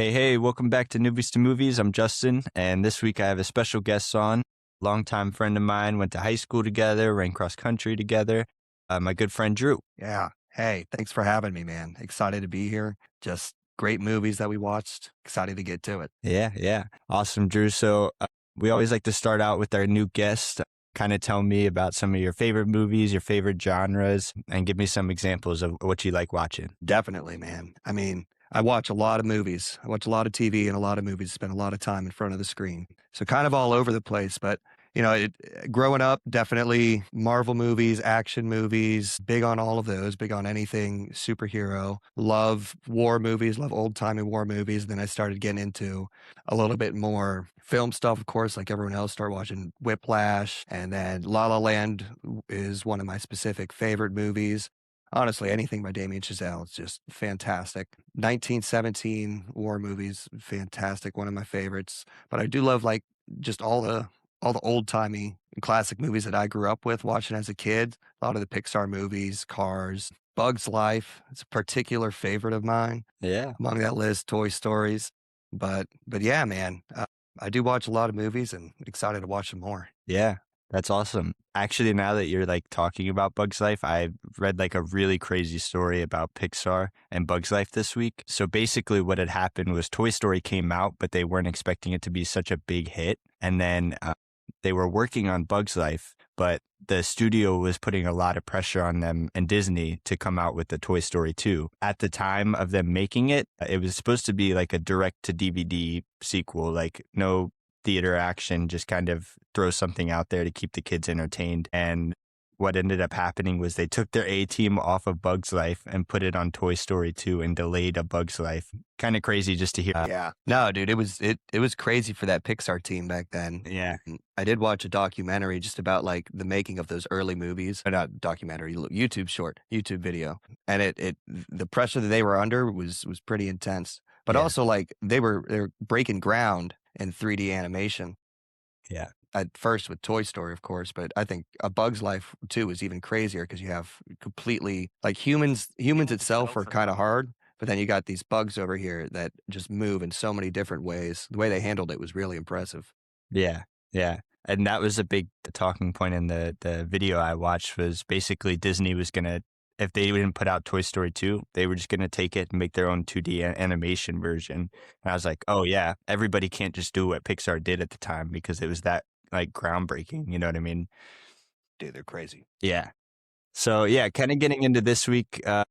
Hey, welcome back to Newbies to Movies. I'm Justin, and this week I have a special guest on. Longtime friend of mine, went to high school together, ran cross country together. My good friend Drew. Yeah. Hey, thanks for having me, man. Excited to be here. Just great movies that we watched. Excited to get to it. Yeah. Awesome, Drew. So we always like to start out with our new guest. Kind of tell me about some of your favorite movies, your favorite genres, and give me some examples of what you like watching. Definitely, man. I mean, I watch a lot of movies. I watch a lot of TV and a lot of movies, spend a lot of time in front of the screen. So kind of all over the place, but growing up, definitely Marvel movies, action movies, big on all of those, big on anything superhero. Love war movies, love old-timey war movies. Then I started getting into a little bit more film stuff, of course, like everyone else. Started watching Whiplash, and then La La Land is one of my specific favorite movies. Honestly, anything by Damien Chazelle is just fantastic. 1917 war movies, fantastic, one of my favorites. But I do love like just all the old-timey classic movies that I grew up with watching as a kid. A lot of the Pixar movies, Cars, Bug's Life. It's a particular favorite of mine. Yeah. Among that list, Toy Stories. But yeah, man, I do watch a lot of movies and excited to watch some more. Yeah, that's awesome. Actually, now that you're like talking about Bug's Life, I read like a really crazy story about Pixar and Bug's Life this week. So basically what had happened was Toy Story came out, but they weren't expecting it to be such a big hit. And then they were working on Bug's Life, but the studio was putting a lot of pressure on them and Disney to come out with the Toy Story 2. At the time of them making it, it was supposed to be like a direct to DVD sequel, like no theater action, just kind of throw something out there to keep the kids entertained. And what ended up happening was they took their A team off of Bug's Life and put it on Toy Story 2 and delayed a Bug's Life. Kind of crazy just to hear. Yeah. No, dude, it was crazy for that Pixar team back then. Yeah. I did watch a documentary just about like the making of those early movies. Or not documentary, YouTube video. And the pressure that they were under was pretty intense. But Yeah. also like they were breaking ground in 3D animation. Yeah. At first with Toy Story, of course, but I think A Bug's Life 2 is even crazier because you have completely like humans itself are kind of hard, but then you got these bugs over here that just move in so many different ways. The way they handled it was really impressive. Yeah. And that was a big talking point in the video I watched was basically Disney was going to, if they didn't put out Toy Story 2, they were just going to take it and make their own 2D animation version. And I was like, oh yeah, everybody can't just do what Pixar did at the time because it was that like groundbreaking, you know what I mean? Dude, they're crazy. Yeah. So yeah, kind of getting into this week, a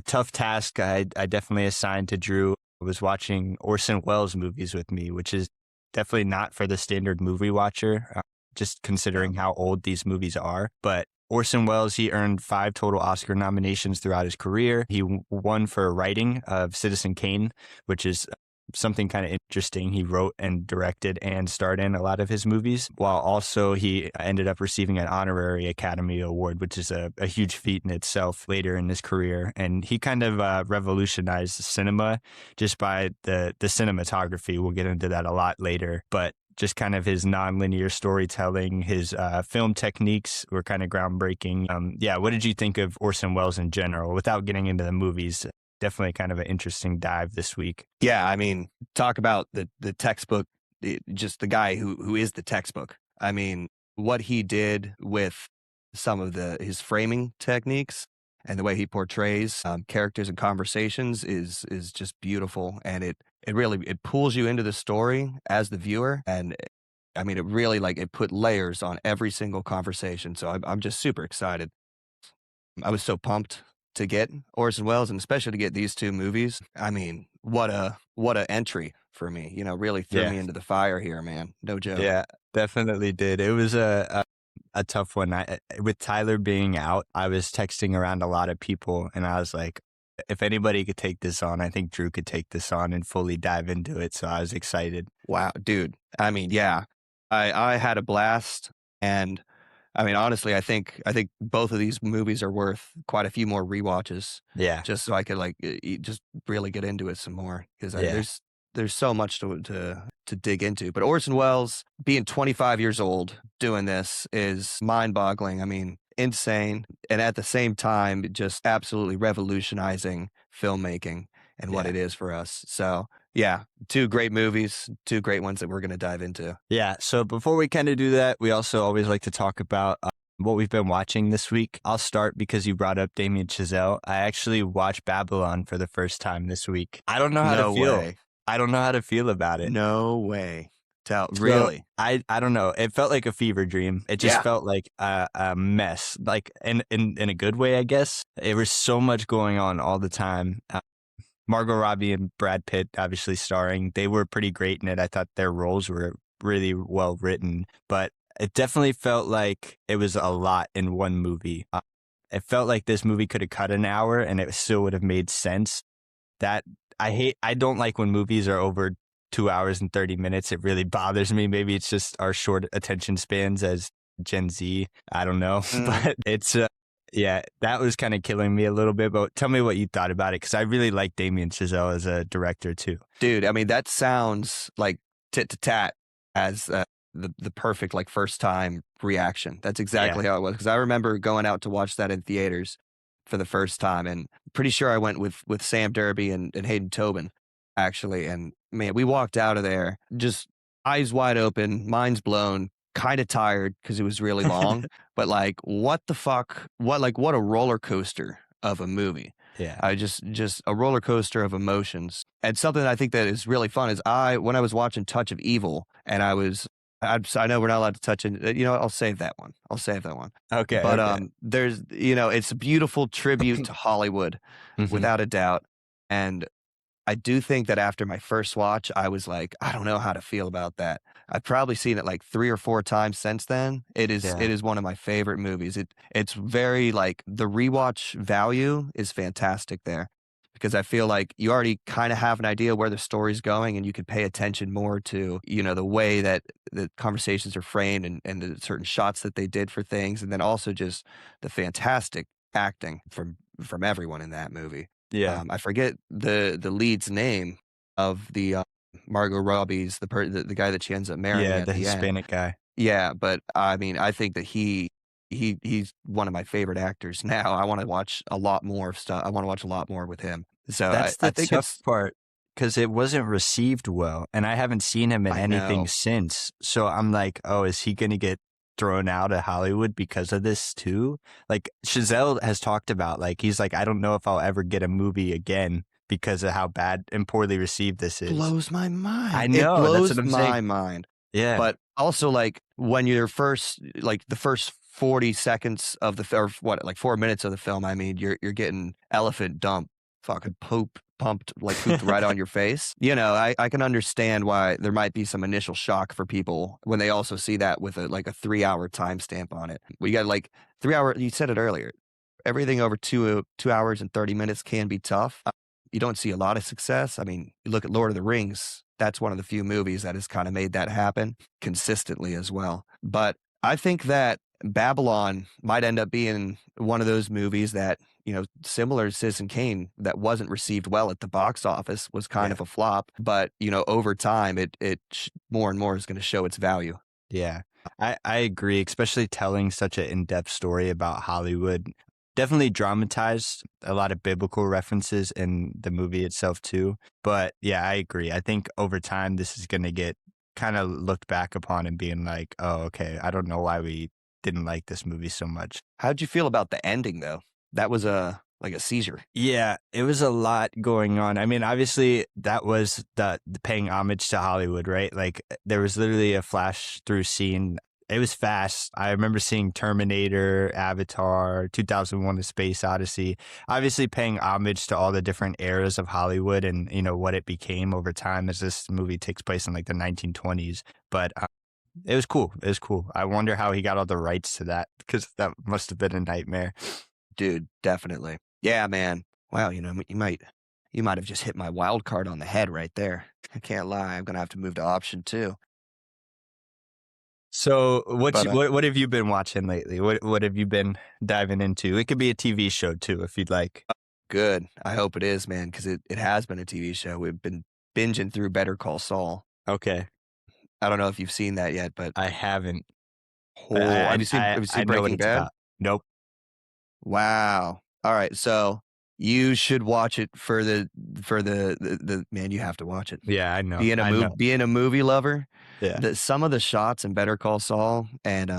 tough task I definitely assigned to Drew was watching Orson Welles movies with me, which is definitely not for the standard movie watcher, just considering how old these movies are. But Orson Welles, he earned 5 total Oscar nominations throughout his career. He won for writing of Citizen Kane, which is something kind of interesting. He wrote and directed and starred in a lot of his movies, while also he ended up receiving an honorary Academy Award, which is a huge feat in itself later in his career. And he kind of revolutionized cinema just by the cinematography. We'll get into that a lot later, but just kind of his nonlinear storytelling, his film techniques were kind of groundbreaking. What did you think of Orson Welles in general without getting into the movies? Definitely kind of an interesting dive this week. Yeah, I mean, talk about the textbook, just the guy who is the textbook. I mean, what he did with some of his framing techniques and the way he portrays characters and conversations is just beautiful, and it really pulls you into the story as the viewer, and I mean, it really like it put layers on every single conversation. So I'm just super excited. I was so pumped to get Orson Welles and especially to get these 2 movies. I mean, what a entry for me, really threw me into the fire here, man. No joke. Yeah, definitely did. It was a tough one. With Tyler being out, I was texting around a lot of people and I was like, if anybody could take this on, I think Drew could take this on and fully dive into it. So I was excited. Wow, dude. I mean, yeah, I had a blast. And I mean, honestly, I think both of these movies are worth quite a few more rewatches. Yeah. Just so I could like just really get into it some more because Yeah. there's so much to dig into. But Orson Welles being 25 years old doing this is mind-boggling. I mean, insane, and at the same time, just absolutely revolutionizing filmmaking and what Yeah. it is for us. So Yeah, two great movies, two great ones that we're going to dive into. Yeah. So before we kind of do that, we also always like to talk about what we've been watching this week. I'll start because you brought up Damien Chazelle. I actually watched Babylon for the first time this week. I don't know how to No feel. way. I don't know how to feel about it. No way. So Really? I don't know. It felt like a fever dream. It just Yeah. felt like a mess, like in a good way, I guess. There was so much going on all the time. Margot Robbie and Brad Pitt, obviously starring, they were pretty great in it. I thought their roles were really well written, but it definitely felt like it was a lot in one movie. It felt like this movie could have cut an hour and it still would have made sense. That I don't like when movies are over 2 hours and 30 minutes. It really bothers me. Maybe it's just our short attention spans as Gen Z. I don't know, Mm. but it's, yeah, that was kind of killing me a little bit. But tell me what you thought about it, because I really like Damien Chazelle as a director too. Dude, I mean, that sounds like tit to tat as the perfect like first time reaction. That's Yeah. exactly how it was. Because I remember going out to watch that in theaters for the first time, and pretty sure I went with Sam Derby and Hayden Tobin actually. And man, we walked out of there just eyes wide open, minds blown, kind of tired because it was really long. But like, what the fuck? What a roller coaster of a movie. Yeah. I just a roller coaster of emotions. And something I think that is really fun is when I was watching Touch of Evil, and I know we're not allowed to touch it. You know, I'll save that one. I'll save that one. Okay. But Okay. there's it's a beautiful tribute to Hollywood, Hmm. without a doubt. And I do think that after my first watch, I was like, I don't know how to feel about that. I've probably seen it like 3 or 4 times since then. It Yeah. is one of my favorite movies. It's very like the rewatch value is fantastic there because I feel like you already kind of have an idea where the story's going and you can pay attention more to, the way that the conversations are framed and the certain shots that they did for things. And then also just the fantastic acting from everyone in that movie. Yeah. I forget the lead's name of the Margot Robbie's the guy that she ends up marrying Yeah. at The the end. Hispanic guy. Yeah, but I mean, I think that he's one of my favorite actors now. I want to watch a lot more of stuff. I want to watch a lot more with him. So That's I the think tough it's part, because it wasn't received well, and I haven't seen him in I anything know since. So I'm like, oh, is he going to get thrown out of Hollywood because of this too? Like Chazelle has talked about, like he's like, I don't know if I'll ever get a movie again because of how bad and poorly received this is. blows my I mind. It know, that's what blows I'm saying. my mind. Yeah, But also, like, when you're first like, the first 40 seconds of the or what, like, 4 minutes of the film, I mean, you're getting elephant dump, fucking pooped right on your face. I can understand why there might be some initial shock for people when they also see that with a 3-hour timestamp on it. We got, like, 3 hour you said it earlier. Everything over 2 hours and 30 minutes can be tough. You don't see a lot of success. I mean, you look at Lord of the Rings, that's one of the few movies that has kinda made that happen consistently as well. But I think that Babylon might end up being one of those movies that, similar to Citizen Kane, that wasn't received well at the box office, was kind yeah, of a flop, but, over time, more and more is gonna show its value. yeah. I agree, especially telling such an in-depth story about Hollywood. Definitely dramatized a lot of biblical references in the movie itself too. But yeah, I agree. I think over time this is going to get kind of looked back upon and being like, oh, okay, I don't know why we didn't like this movie so much. How'd you feel about the ending, though? That was like a seizure. Yeah, it was a lot going on. I mean, obviously that was the paying homage to Hollywood, right? Like there was literally a flash through scene. It was fast. I remember seeing Terminator, Avatar, 2001: A Space Odyssey, obviously paying homage to all the different eras of Hollywood and, what it became over time as this movie takes place in like the 1920s. But it was cool. It was cool. I wonder how he got all the rights to that, because that must have been a nightmare. Dude, definitely. Yeah, man. Wow, you might have just hit my wild card on the head right there. I can't lie. I'm gonna have to move to option 2. So But what have you been watching lately? What have you been diving into? It could be a TV show too, if you'd like. good. I hope it is, man, because it has been a TV show. We've been binging through Better Call Saul. Okay, I don't know if you've seen that yet, but I haven't. But oh, have you seen I have you seen know what Breaking it's Bad? about. Nope. Wow. All right, so You should watch it for the man. You have to watch it. Yeah, I know. Being a I know. being a movie lover, Yeah. some of the shots in Better Call Saul and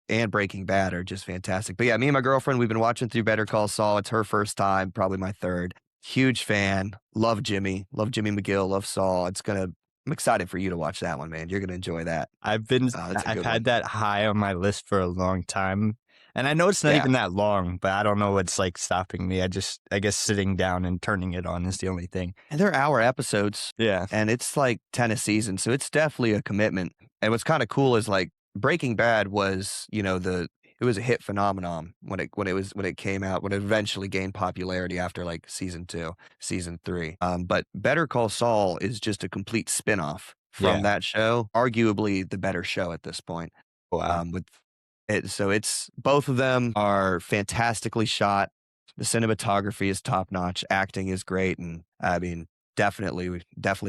and Breaking Bad are just fantastic. But yeah, me and my girlfriend, we've been watching through Better Call Saul. It's her first time, probably my third. Huge fan. Love Jimmy. Love Jimmy McGill. Love Saul. I'm excited for you to watch that one, man. You're gonna enjoy that. It's a I've good had one. that high on my list for a long time. And I know it's not Yeah. even that long, but I don't know what's like stopping me. I guess sitting down and turning it on is the only thing. And they're hour episodes, Yeah. and it's like 10 a season, so it's definitely a commitment. And what's kind of cool is like Breaking Bad was, it was a hit phenomenon when it came out, when it eventually gained popularity after like season 2, season 3. But Better Call Saul is just a complete spin-off from Yeah. that show, arguably the better show at this point. Wow. With it, so it's both of them are fantastically shot. The cinematography is top notch. Acting is great, and I mean, definitely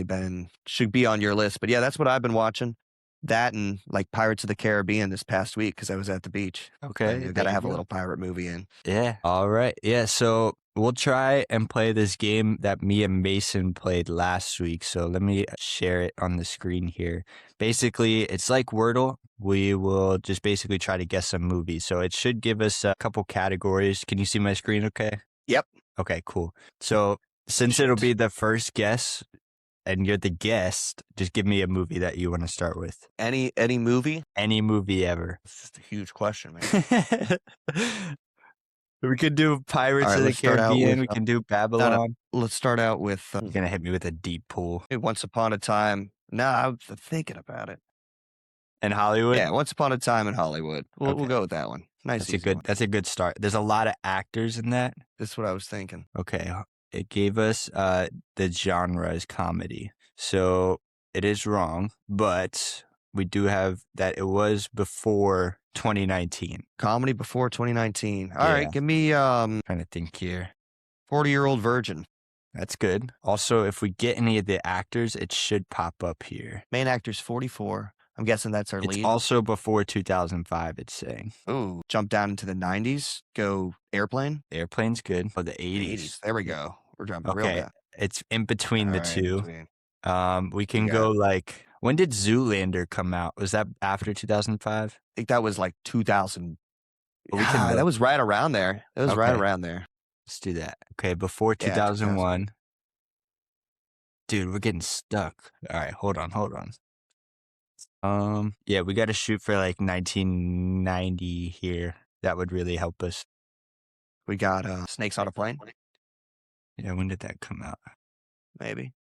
been should be on your list. But yeah, that's what I've been watching. That and like Pirates of the Caribbean this past week because I was at the beach. Okay. You got There to you have a go. little pirate movie in. Yeah. All right. Yeah. So we'll try and play this game that me and Mason played last week. So let me share it on the screen here. Basically, it's like Wordle. We will just basically try to guess a movie. So it should give us a couple categories. Can you see my screen okay? Yep. Okay, cool. So since it'll be the first guess and you're the guest, just give me a movie that you want to start with. Any movie? Any movie ever. It's just a huge question, man. We could do All Pirates right, of the let's start out Caribbean. with We can do no, no, Babylon. let's start out with You're gonna hit me with a deep pool. Once Upon a Time. No, I was thinking about it. In Hollywood? Yeah, Once Upon a Time in Hollywood. We'll Okay. go with that one. Nice, easy one. That's a good start. There's a lot of actors in that. That's what I was thinking. Okay. It gave us the genre is comedy. So it is wrong, but we do have that it was before 2019. Comedy before 2019. All Yeah. right, give me Trying to think here. 40-Year-Old Virgin. That's good. Also, if we get any of the actors, it should pop up here. Main actor's 44. I'm guessing that's our It's lead. also before 2005, it's saying. Ooh, jump down into the 90s. Go Airplane. Airplane's good. Oh, the 80s. 80s. There we go. We're jumping real Okay. down. It's in between the All right, two. between. We can got- go like, when did Zoolander come out? Was that after 2005? I think that was like 2000. Well, we can look. That was right around there. That was right Okay. around there. Let's do that. Okay, before Yeah, 2001. Dude, we're getting stuck. All right, hold on. Yeah, we got to shoot for like 1990 here. That would really help us. We got Snakes on a Plane. Yeah, when did that come out? Maybe.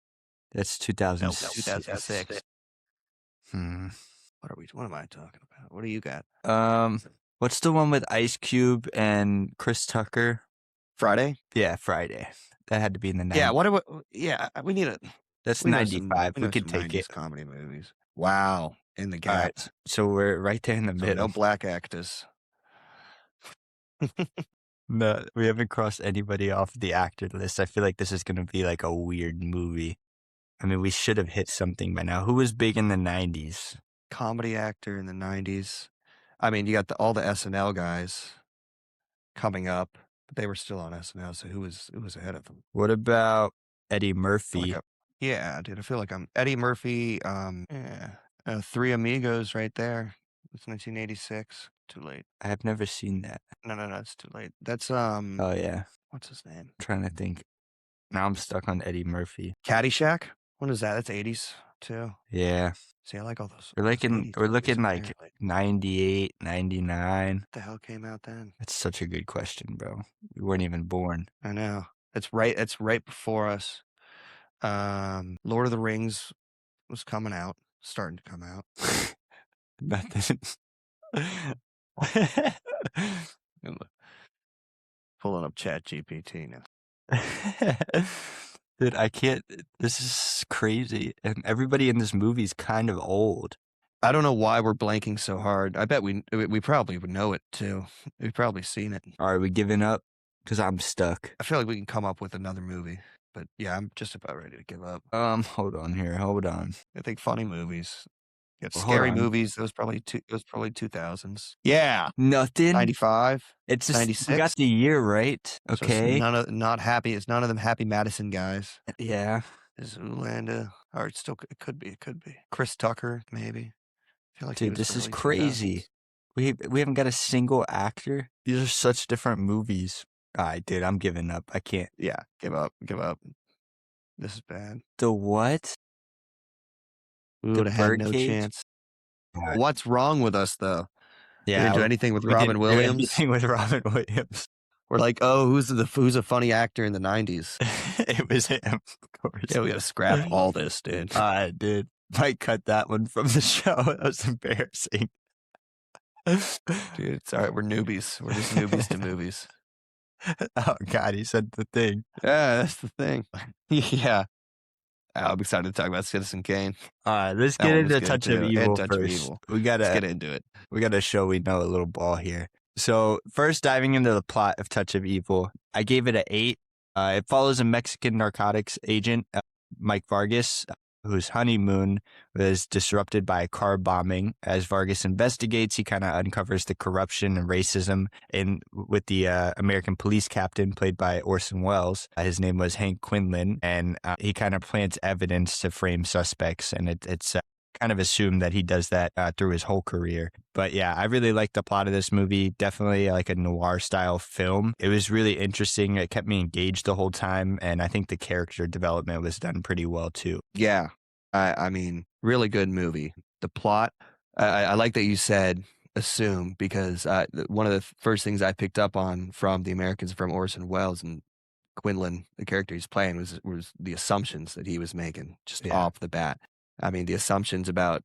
That's No, 2006. 2006. Hmm. What am I talking about? What do you got? What's the one with Ice Cube and Chris Tucker? Friday? Yeah, Friday. That had to be in the 90s. Yeah, we need it. That's We know 95. we We know could some take 90s it. comedy movies. Wow. In the All right. gaps. So we're right there in the So middle. no black actors. No, we haven't crossed anybody off the actor list. I feel like this is going to be like a weird movie. I mean, we should have hit something by now. Who was big in the 90s? Comedy actor in the 90s. I mean, you got all the SNL guys coming up, but they were still on SNL, so who was ahead of them? What about Eddie I feel Murphy? like yeah, dude. I feel like I'm Eddie Murphy. Three Amigos right there. It's 1986. Too late. I have never seen that. No, it's too late. That's Oh, yeah. what's his name? I'm trying to think. Now I'm stuck on Eddie Murphy. Caddyshack. When is that? That's 80s too. Yeah. See, I like all those. We're those looking 80s we're movies, looking like apparently. 98, 99. What the hell came out then? That's such a good question, bro. We weren't even born. I know. It's right before us. Lord of the Rings was coming out, starting to come out. Nothing. Pulling up Chat GPT now. Dude, I can't. This is crazy. And everybody in this movie is kind of old. I don't know why we're blanking so hard. I bet we probably would know it too. We've probably seen it. Are we giving up? Because I'm stuck. I feel like we can come up with another movie. But yeah, I'm just about ready to give up. Hold on here. Hold on. I think funny movies. You got Well, hold scary on. movies. Those probably 2000s. Yeah. Nothing. 95, It's just you got 96. the year right. So it's Okay. it's none of them Happy Madison guys. Yeah. Is Zoolander, or it could be. It could be. Chris Tucker, maybe. I feel like he Dude, was this is early crazy. 2000s. We haven't got a single actor. These are such different movies. All right, dude, I'm giving up. I can't. Yeah, give up. Give up. This is bad. The what? We The would have had no birdcage? chance. Yeah. What's wrong with us, though? We didn't Yeah, do anything with we Robin didn't do Williams. anything with Robin Williams. We're like, oh, who's a funny actor in the 90s? It was him, of course. Yeah, we got to scrap all this, dude. Dude, might cut that one from the show. That was embarrassing. Dude, it's all right. We're newbies. We're just newbies to movies. Oh God, he said the thing. Yeah, that's the thing. Yeah. I'm excited to talk about Citizen Kane. All right, let's That get one was into good Touch of too. Evil Touch of first. Evil. We Let's gotta get into it. show we know a little ball here. So first, diving into the plot of Touch of Evil, I gave it an 8. It follows a Mexican narcotics agent, Mike Vargas, whose honeymoon was disrupted by a car bombing. As Vargas investigates, he kind of uncovers the corruption and racism with the American police captain played by Orson Welles. His name was Hank Quinlan, and he kind of plants evidence to frame suspects, and it's kind of assumed that he does that through his whole career. But yeah, I really liked the plot of this movie. Definitely like a noir style film. It was really interesting. It kept me engaged the whole time. And I think the character development was done pretty well too. Yeah. I mean, really good movie. The plot, I like that you said assume, because one of the first things I picked up on from The Americans from Orson Welles and Quinlan, the character he's playing, was the assumptions that he was making just off the bat. I mean, the assumptions about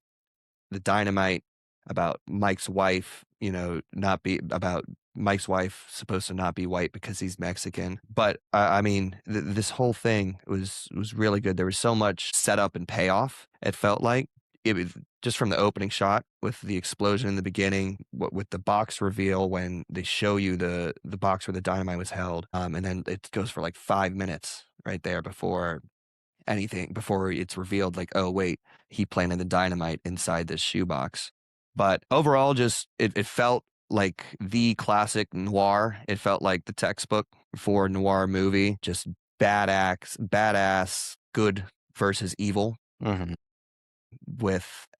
the dynamite, about Mike's wife, about Mike's wife supposed to not be white because he's Mexican. But I mean, this whole thing was really good. There was so much setup and payoff. It felt like it was just from the opening shot with the explosion in the beginning, with the box reveal when they show you the box where the dynamite was held, and then it goes for like 5 minutes right there before it's revealed, like, oh wait, he planted the dynamite inside this shoebox. But overall, just it felt like the classic noir. It felt like the textbook for a noir movie. Just badass, good versus evil. Mm-hmm.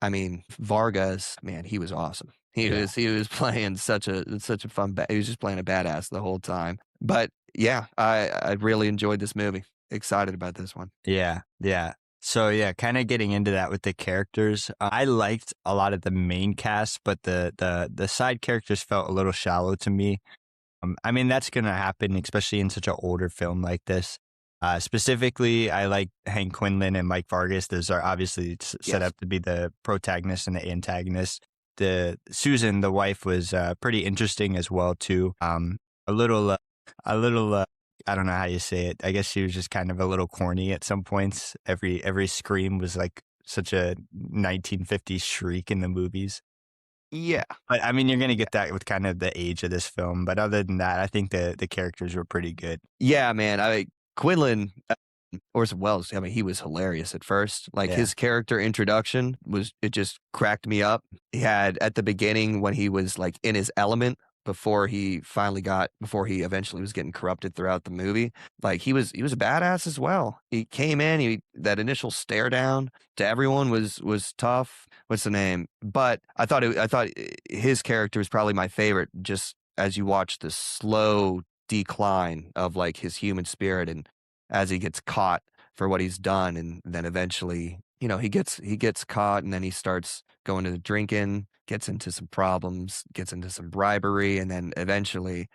I mean, Vargas, man, he was awesome. He was playing such a fun. He was just playing a badass the whole time. But yeah, I really enjoyed this movie. Excited about this one. Yeah. So yeah, kind of getting into that with the characters. I liked a lot of the main cast, but the side characters felt a little shallow to me. I mean, that's gonna happen, especially in such an older film like this. Specifically, I like Hank Quinlan and Mike Vargas. Those are obviously set up to be the protagonist and the antagonist. The Susan, the wife, was pretty interesting as well too. A little. I don't know how you say it. I guess she was just kind of a little corny at some points. Every scream was like such a 1950s shriek in the movies. Yeah. But I mean, you're going to get that with kind of the age of this film. But other than that, I think the characters were pretty good. Yeah, man. Quinlan, Orson Welles, I mean, he was hilarious at first. Like his character introduction it just cracked me up. He had at the beginning when he was like in his element, before he eventually was getting corrupted throughout the movie. Like he was a badass as well. He came in, that initial stare down to everyone was tough. What's the name? But I thought his character was probably my favorite, just as you watch the slow decline of like his human spirit, and as he gets caught for what he's done, and then eventually, he gets caught, and then he starts going to the drinking, gets into some problems, gets into some bribery, and then eventually,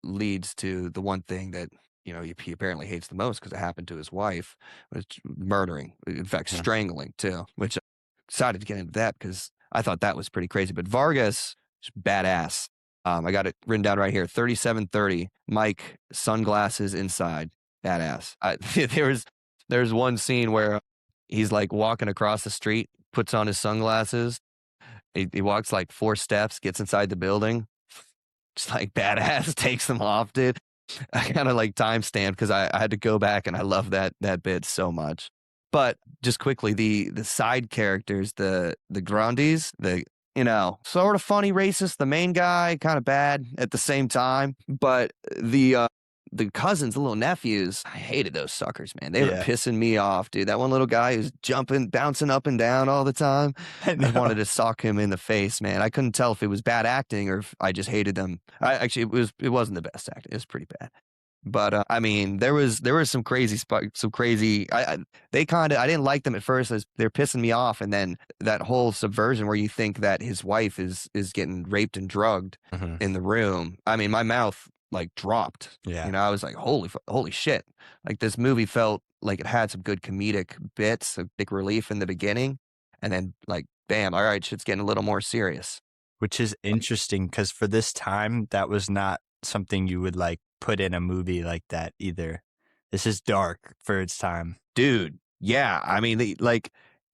leads to the one thing that, he apparently hates the most because it happened to his wife, which murdering, in fact, strangling too, which I decided to get into that because I thought that was pretty crazy. But Vargas, badass. I got it written down right here. 3730, Mike, sunglasses inside, badass. There's one scene where he's like walking across the street, puts on his sunglasses. He walks like 4 steps, gets inside the building, just like badass, takes them off, dude. I kind of like timestamped because I had to go back, and I love that bit so much. But just quickly, the side characters, the Grandes, the sort of funny racist, the main guy, kind of bad at the same time. But the cousins, the little nephews, I hated those suckers, man. They were Yeah. pissing me off, dude. That one little guy who's jumping, bouncing up and down all the time. I I wanted know. to sock him in the face, man. I couldn't tell if it was bad acting or if I just hated them. Actually, it wasn't the best acting. It was pretty bad. But I mean, there was some crazy some crazy. They kind of I didn't like them at first as they're pissing me off, and then that whole subversion where you think that his wife is getting raped and drugged Mhm. in the room. I mean, my mouth like dropped. Yeah. I was like, holy shit! Like this movie felt like it had some good comedic bits, a big relief in the beginning, and then like, bam! All right, shit's getting a little more serious. Which is interesting because for this time, that was not something you would like put in a movie like that either. This is dark for its time. Dude, yeah. I mean,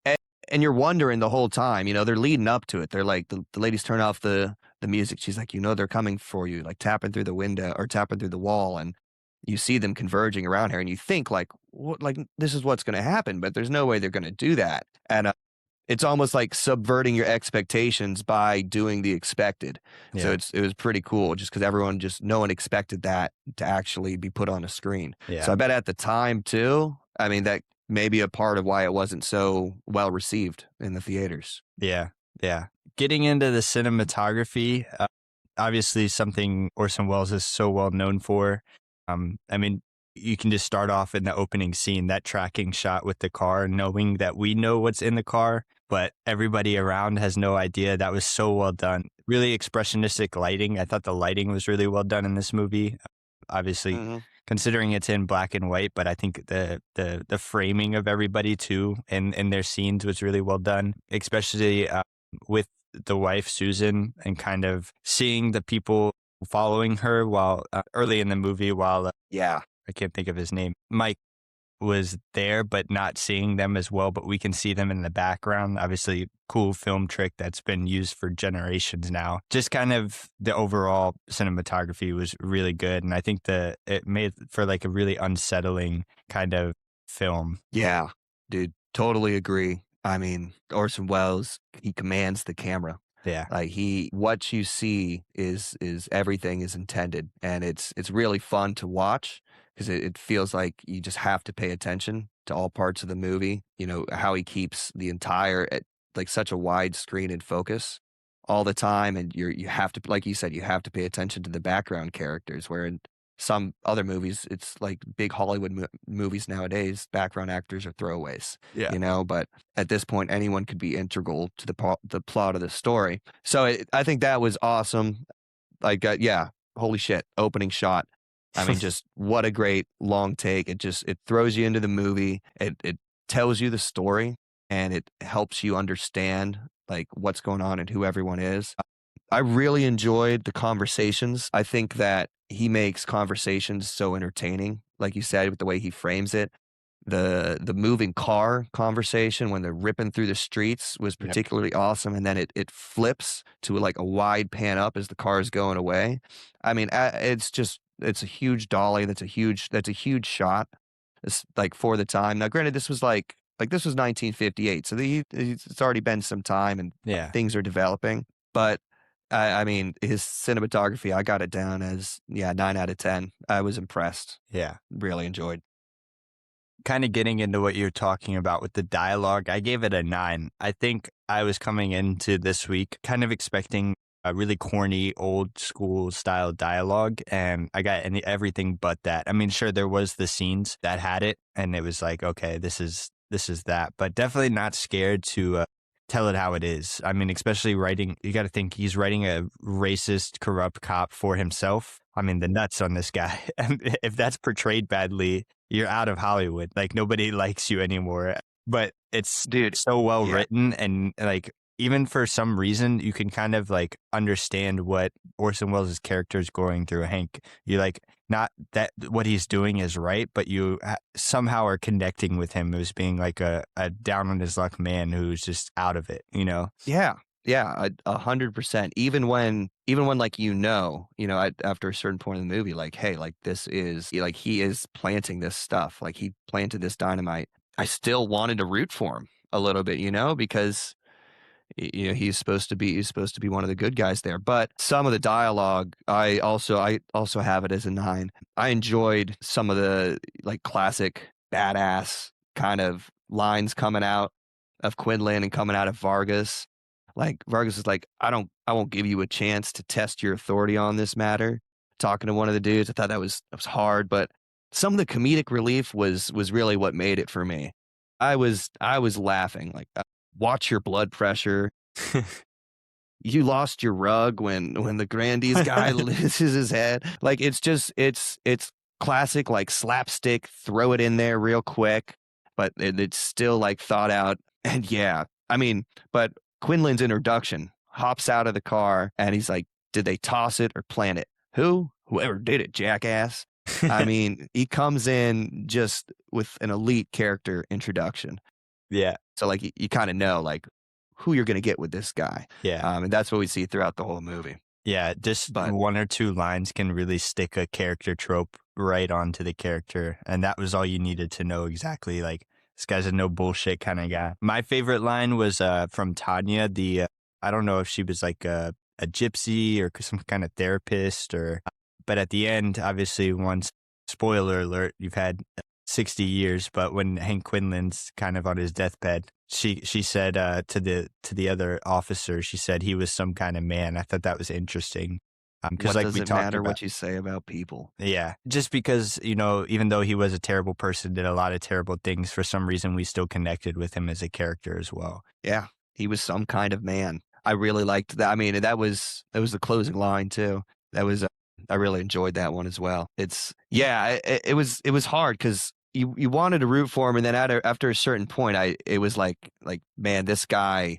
a- and you're wondering the whole time, they're leading up to it. They're like, the ladies turn off the music. She's like, they're coming for you, like tapping through the window or tapping through the wall. And you see them converging around her and you think like, what, like this is what's going to happen, but there's no way they're going to do that. And it's almost like subverting your expectations by doing the expected. So Yeah. it was pretty cool just because no one expected that to actually be put on a screen. So Yeah. I bet at the time too, I mean, that may be a part of why it wasn't so well received in the theaters. Yeah. Yeah. Getting into the cinematography, obviously something Orson Welles is so well known for. I mean, you can just start off in the opening scene, that tracking shot with the car, knowing that we know what's in the car, but everybody around has no idea. That was so well done. Really expressionistic lighting. I thought the lighting was really well done in this movie. Obviously, Hmm. considering it's in black and white, but I think the framing of everybody too and their scenes was really well done, especially with the wife Susan and kind of seeing the people following her while early in the movie while Yeah. I can't think of his name. Mike was there, but not seeing them as well, but we can see them in the background. Obviously, cool film trick that's been used for generations now. Just kind of the overall cinematography was really good. And I think it made for like a really unsettling kind of film. Yeah, dude, totally agree. I mean, Orson Welles, he commands the camera. Yeah. Like what you see is everything is intended, and it's really fun to watch because it feels like you just have to pay attention to all parts of the movie. How he keeps the entire like such a wide screen in focus all the time, and you have to, like you said, you have to pay attention to the background characters. Where in some other movies, it's like big Hollywood movies nowadays, background actors are throwaways. Yeah. But at this point, anyone could be integral to the plot of the story. So I think that was awesome. Like, yeah, holy shit, opening shot. I mean, just what a great long take. It throws you into the movie. It tells you the story and it helps you understand like what's going on and who everyone is. I really enjoyed the conversations. I think that he makes conversations so entertaining, like you said, with the way he frames it. The moving car conversation when they're ripping through the streets was Yep. particularly awesome, and then it flips to like a wide pan up as the car is going away. I mean, it's a huge dolly. That's a huge shot. It's like for the time. Now, granted, this was this was 1958, so it's already been some time and Yeah. things are developing. But I mean, his cinematography, I got it down as 9 out of 10. I was impressed. Yeah. Really enjoyed. Kind of getting into what you're talking about with the dialogue, I gave it a 9. I think I was coming into this week kind of expecting a really corny, old school style dialogue, and I got everything but that. I mean, sure, there was the scenes that had it, and it was like, okay, this is that, but definitely not scared to tell it how it is. I mean, especially writing, you got to think he's writing a racist, corrupt cop for himself. I mean, the nuts on this guy. If that's portrayed badly, you're out of Hollywood. Like nobody likes you anymore. But it's Dude, so well yeah. written, and like even for some reason you can kind of like understand what Orson Welles' character is going through. Hank, you like not that what he's doing is right, but you somehow are connecting with him as being like a down on his luck man who's just out of it, you know? Yeah. Yeah, 100%. Even when like after a certain point in the movie, like, hey, like this is like he is planting this stuff. Like he planted this dynamite. I still wanted to root for him a little bit, because he's supposed to be one of the good guys there. But some of the dialogue, I also have it as a 9. I enjoyed some of the like classic badass kind of lines coming out of Quinlan and coming out of Vargas. Like Vargas is like, I won't give you a chance to test your authority on this matter. Talking to one of the dudes, I thought that was hard, but some of the comedic relief was really what made it for me. I was laughing like, watch your blood pressure. You lost your rug when the Grandy's guy loses his head. Like it's classic like slapstick. Throw it in there real quick, but it's still like thought out. And yeah, I mean, but Quinlan's introduction hops out of the car and he's like, "Did they toss it or plant it? Whoever did it, jackass." I mean, he comes in just with an elite character introduction. Yeah. So like you kind of know like who you're going to get with this guy. Yeah. And that's what we see throughout the whole movie. Yeah. Just But one or two lines can really stick a character trope right onto the character. And that was all you needed to know exactly. Like, this guy's a no bullshit kind of guy. My favorite line was from Tanya. I don't know if she was like a gypsy or some kind of therapist but at the end, obviously, once, spoiler alert, you've had 60 years, but when Hank Quinlan's kind of on his deathbed, she said to the other officer, she said he was some kind of man. I thought that was interesting. Because what like does we it talked matter about, what you say about people? yeah, just because, even though he was a terrible person, did a lot of terrible things, for some reason we still connected with him as a character as well. Yeah, he was some kind of man. I really liked that. I mean, that was the closing line too. That was I really enjoyed that one as well. It was hard because you wanted to root for him, and then after a certain point, it was like man, this guy,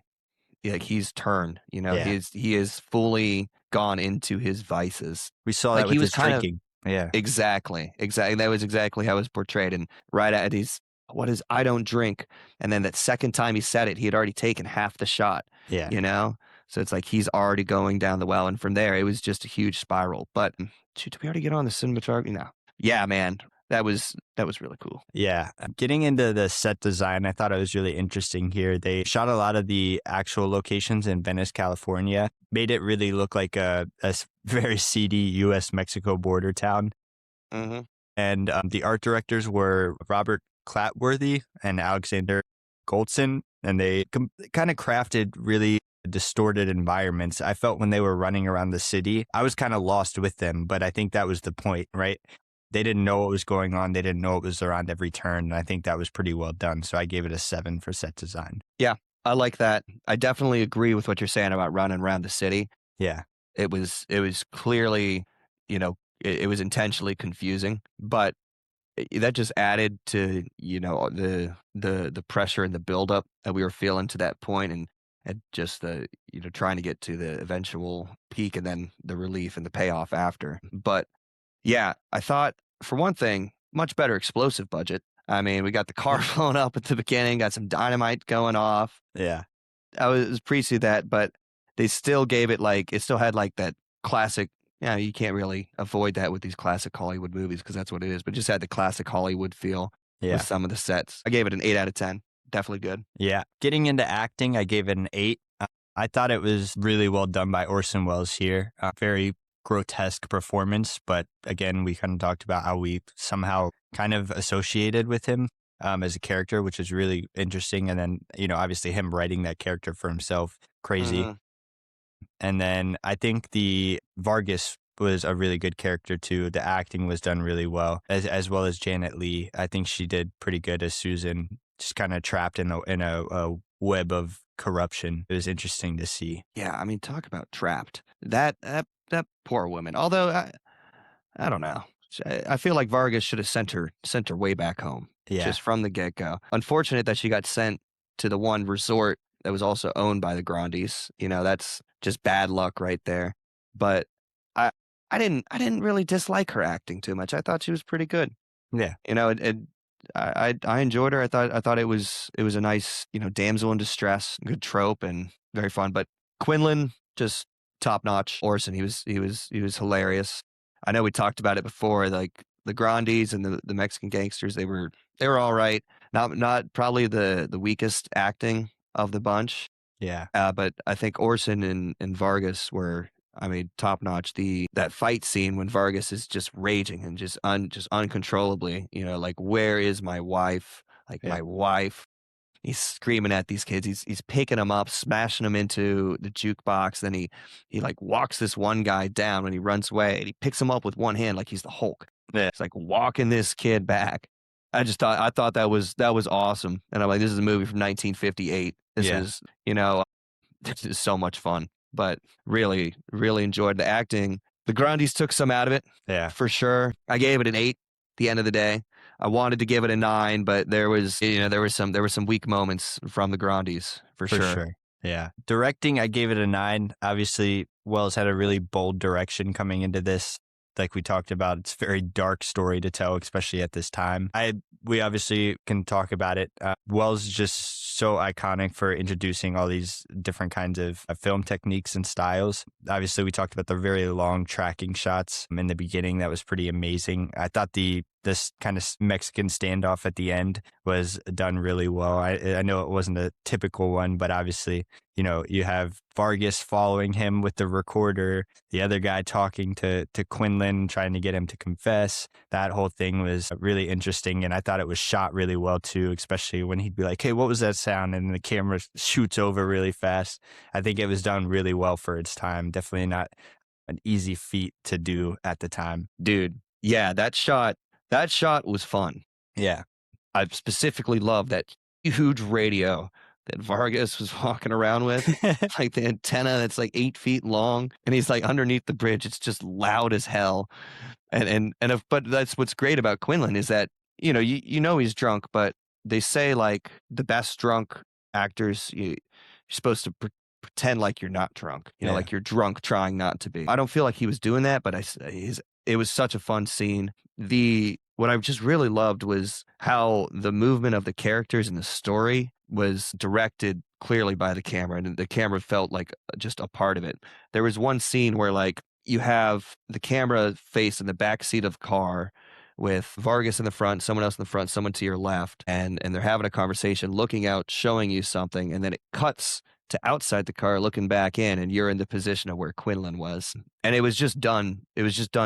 like he's turned. Yeah, He is fully gone into his vices. we saw Like that he with was his kind of drinking. Yeah, exactly. That was exactly how it was portrayed. And right at his what is I don't drink, and then that second time he said it, he had already taken half the shot. yeah. You know, so it's like he's already going down the well, and from there it was just a huge spiral. But shoot, did we already get on the cinematography? No, yeah, man, that was really cool. Yeah. Getting into the set design, I thought it was really interesting here. They shot a lot of the actual locations in Venice, California, made it really look like a very seedy US-Mexico border town. Hmm. And the art directors were Robert Clatworthy and Alexander Goldson, and they kind of crafted really distorted environments. I felt when they were running around the city, I was kind of lost with them, but I think that was the point, right? They didn't know what was going on. They didn't know it was around every turn. And I think that was pretty well done. So I gave it a 7 for set design. Yeah, I like that. I definitely agree with what you're saying about running around the city. Yeah. It was clearly, it was intentionally confusing, but that just added to the pressure and the buildup that we were feeling to that point, and just the trying to get to the eventual peak and then the relief and the payoff after. But yeah, I thought for one thing, much better explosive budget. I mean, we got the car blown up at the beginning, got some dynamite going off. Yeah. I was appreciative of that, but they still gave it like it still had like that classic. Yeah, you can't really avoid that with these classic Hollywood movies because that's what it is. But just had the classic Hollywood feel with Yeah. some of the sets. I gave it an 8 out of 10. Definitely good. Yeah. Getting into acting, I gave it an 8. I thought it was really well done by Orson Welles here. Very grotesque performance, but again, we kind of talked about how we somehow kind of associated with him as a character, which is really interesting. And then, obviously him writing that character for himself, crazy. Mhm. And then I think the Vargas was a really good character too. The acting was done really well, as well as Janet Leigh. I think she did pretty good as Susan, just kind of trapped in a web of corruption. It was interesting to see. Yeah, I mean, talk about trapped. That poor woman. Although I don't know. I feel like Vargas should have sent her way back home, Yeah, just from the get go. Unfortunate that she got sent to the one resort that was also owned by the Grandes. That's just bad luck right there. But I I didn't really dislike her acting too much. I thought she was pretty good. yeah, I enjoyed her. I thought it was a nice, damsel in distress, good trope and very fun. But Quinlan, just top notch. Orson, he was hilarious. I know we talked about it before, like the Grandes and the Mexican gangsters, they were all right. Not probably the weakest acting of the bunch, Yeah. but I think Orson and Vargas were, I mean, top notch. That fight scene when Vargas is just raging and just uncontrollably, like, where is my wife? Like, Yeah. my wife. He's screaming at these kids. He's picking them up, smashing them into the jukebox. Then he like walks this one guy down when he runs away, and he picks him up with one hand like he's the Hulk. Yeah. It's like walking this kid back. I thought that was awesome, and I'm like, this is a movie from 1958. This Yeah. is this is so much fun. But really, really enjoyed the acting. The Grundys took some out of it Yeah. for sure. I gave it an 8 at the end of the day. I wanted to give it a 9, but there were some weak moments from the Grundys for For sure. sure. Yeah. Directing, I gave it a 9. Obviously, Wells had a really bold direction coming into this. Like we talked about, it's a very dark story to tell, especially at this time. We obviously can talk about it. Wells is just so iconic for introducing all these different kinds of film techniques and styles. Obviously, we talked about the very long tracking shots in the beginning. That was pretty amazing. I thought this kind of Mexican standoff at the end was done really well. I know it wasn't a typical one, but obviously, you have Vargas following him with the recorder, the other guy talking to Quinlan, trying to get him to confess. That whole thing was really interesting, and I thought it was shot really well too, especially when he'd be like, hey, what was that sound? And the camera shoots over really fast. I think it was done really well for its time. Definitely not an easy feat to do at the time. Dude, yeah, that shot was fun. Yeah. I specifically love that huge radio that Vargas was walking around with, like the antenna that's like 8 feet long, and he's like underneath the bridge. It's just loud as hell. But that's what's great about Quinlan is that you know he's drunk, but they say like the best drunk actors, you're supposed to pretend like you're not drunk, Yeah. like you're drunk trying not to be. I don't feel like he was doing that, but it was such a fun scene. What I just really loved was how the movement of the characters and the story was directed clearly by the camera, and the camera felt like just a part of it. There was one scene where like you have the camera face in the back seat of the car with Vargas in the front, someone else in the front, someone to your left, and they're having a conversation, looking out, showing you something, and then it cuts to outside the car looking back in, and you're in the position of where Quinlan was. And it was just done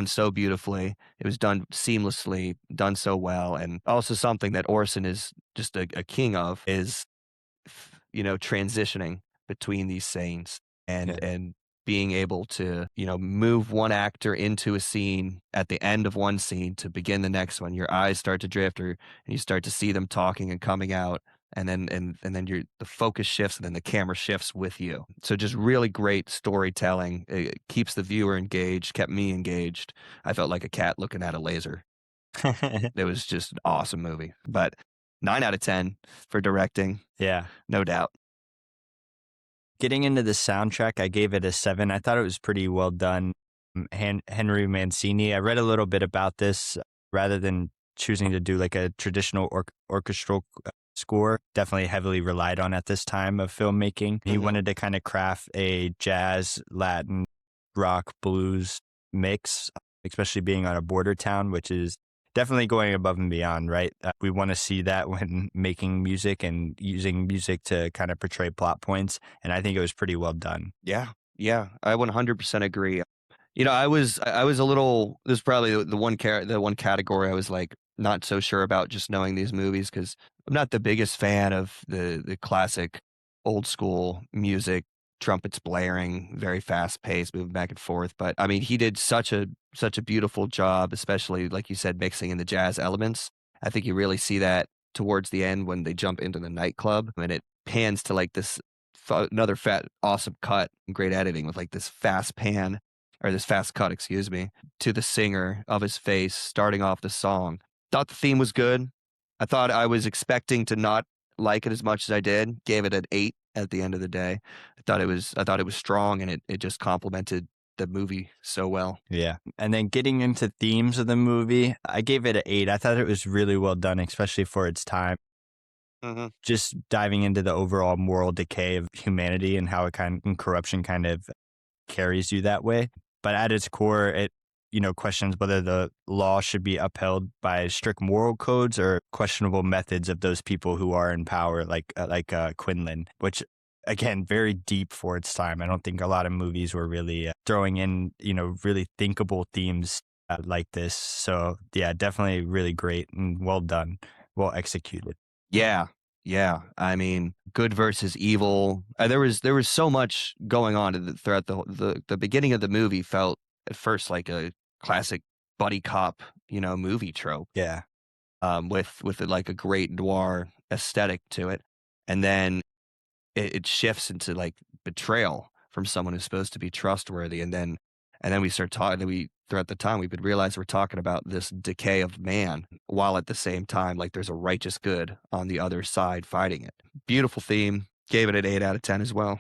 so beautifully. It was done seamlessly, done so well. And also something that Orson is just a king of is transitioning between these scenes Yeah. and being able to move one actor into a scene at the end of one scene to begin the next one. Your eyes start to drift, and you start to see them talking and coming out, and then the focus shifts, and then the camera shifts with you. So just really great storytelling. It keeps the viewer engaged, kept me engaged. I felt like a cat looking at a laser. It was just an awesome movie. But 9 out of 10 for directing, Yeah. no doubt. Getting into the soundtrack, I gave it a 7. I thought it was pretty well done. Henry Mancini, I read a little bit about this. Rather than choosing to do like a traditional orchestral score, definitely heavily relied on at this time of filmmaking. He wanted to kind of craft a jazz, Latin, rock, blues mix, especially being on a border town, which is definitely going above and beyond, right? We want to see that when making music and using music to kind of portray plot points. And I think it was pretty well done. Yeah. Yeah. I 100% agree. I was a little, this is probably the one category I was like not so sure about just knowing these movies, because I'm not the biggest fan of the classic old school music, trumpets blaring, very fast paced, moving back and forth. But I mean, he did such a beautiful job, especially like you said, mixing in the jazz elements. I think you really see that towards the end when they jump into the nightclub, and it pans to like this another awesome cut, great editing with like this fast pan, or this fast cut, excuse me, to the singer of his face starting off the song. Thought the theme was good. I thought I was expecting to not like it as much as I did. Gave it an 8 at the end of the day. I thought it was strong, and it just complemented the movie so well. Yeah. And then getting into themes of the movie, I gave it an 8. I thought it was really well done, especially for its time. Just diving into the overall moral decay of humanity and how and corruption kind of carries you that way. But at its core, questions whether the law should be upheld by strict moral codes or questionable methods of those people who are in power, like Quinlan, which again, very deep for its time. I don't think a lot of movies were really throwing in, really thinkable themes like this. So yeah, definitely really great and well done, well executed. Yeah. Yeah. I mean, good versus evil. There was so much going on throughout the beginning of the movie felt at first like a classic buddy cop, movie trope, Yeah, with like a great noir aesthetic to it. And then it shifts into like betrayal from someone who's supposed to be trustworthy. And then we start talking, throughout the time, we would realize we're talking about this decay of man, while at the same time, like there's a righteous good on the other side fighting it. Beautiful theme. Gave it an 8 out of 10 as well.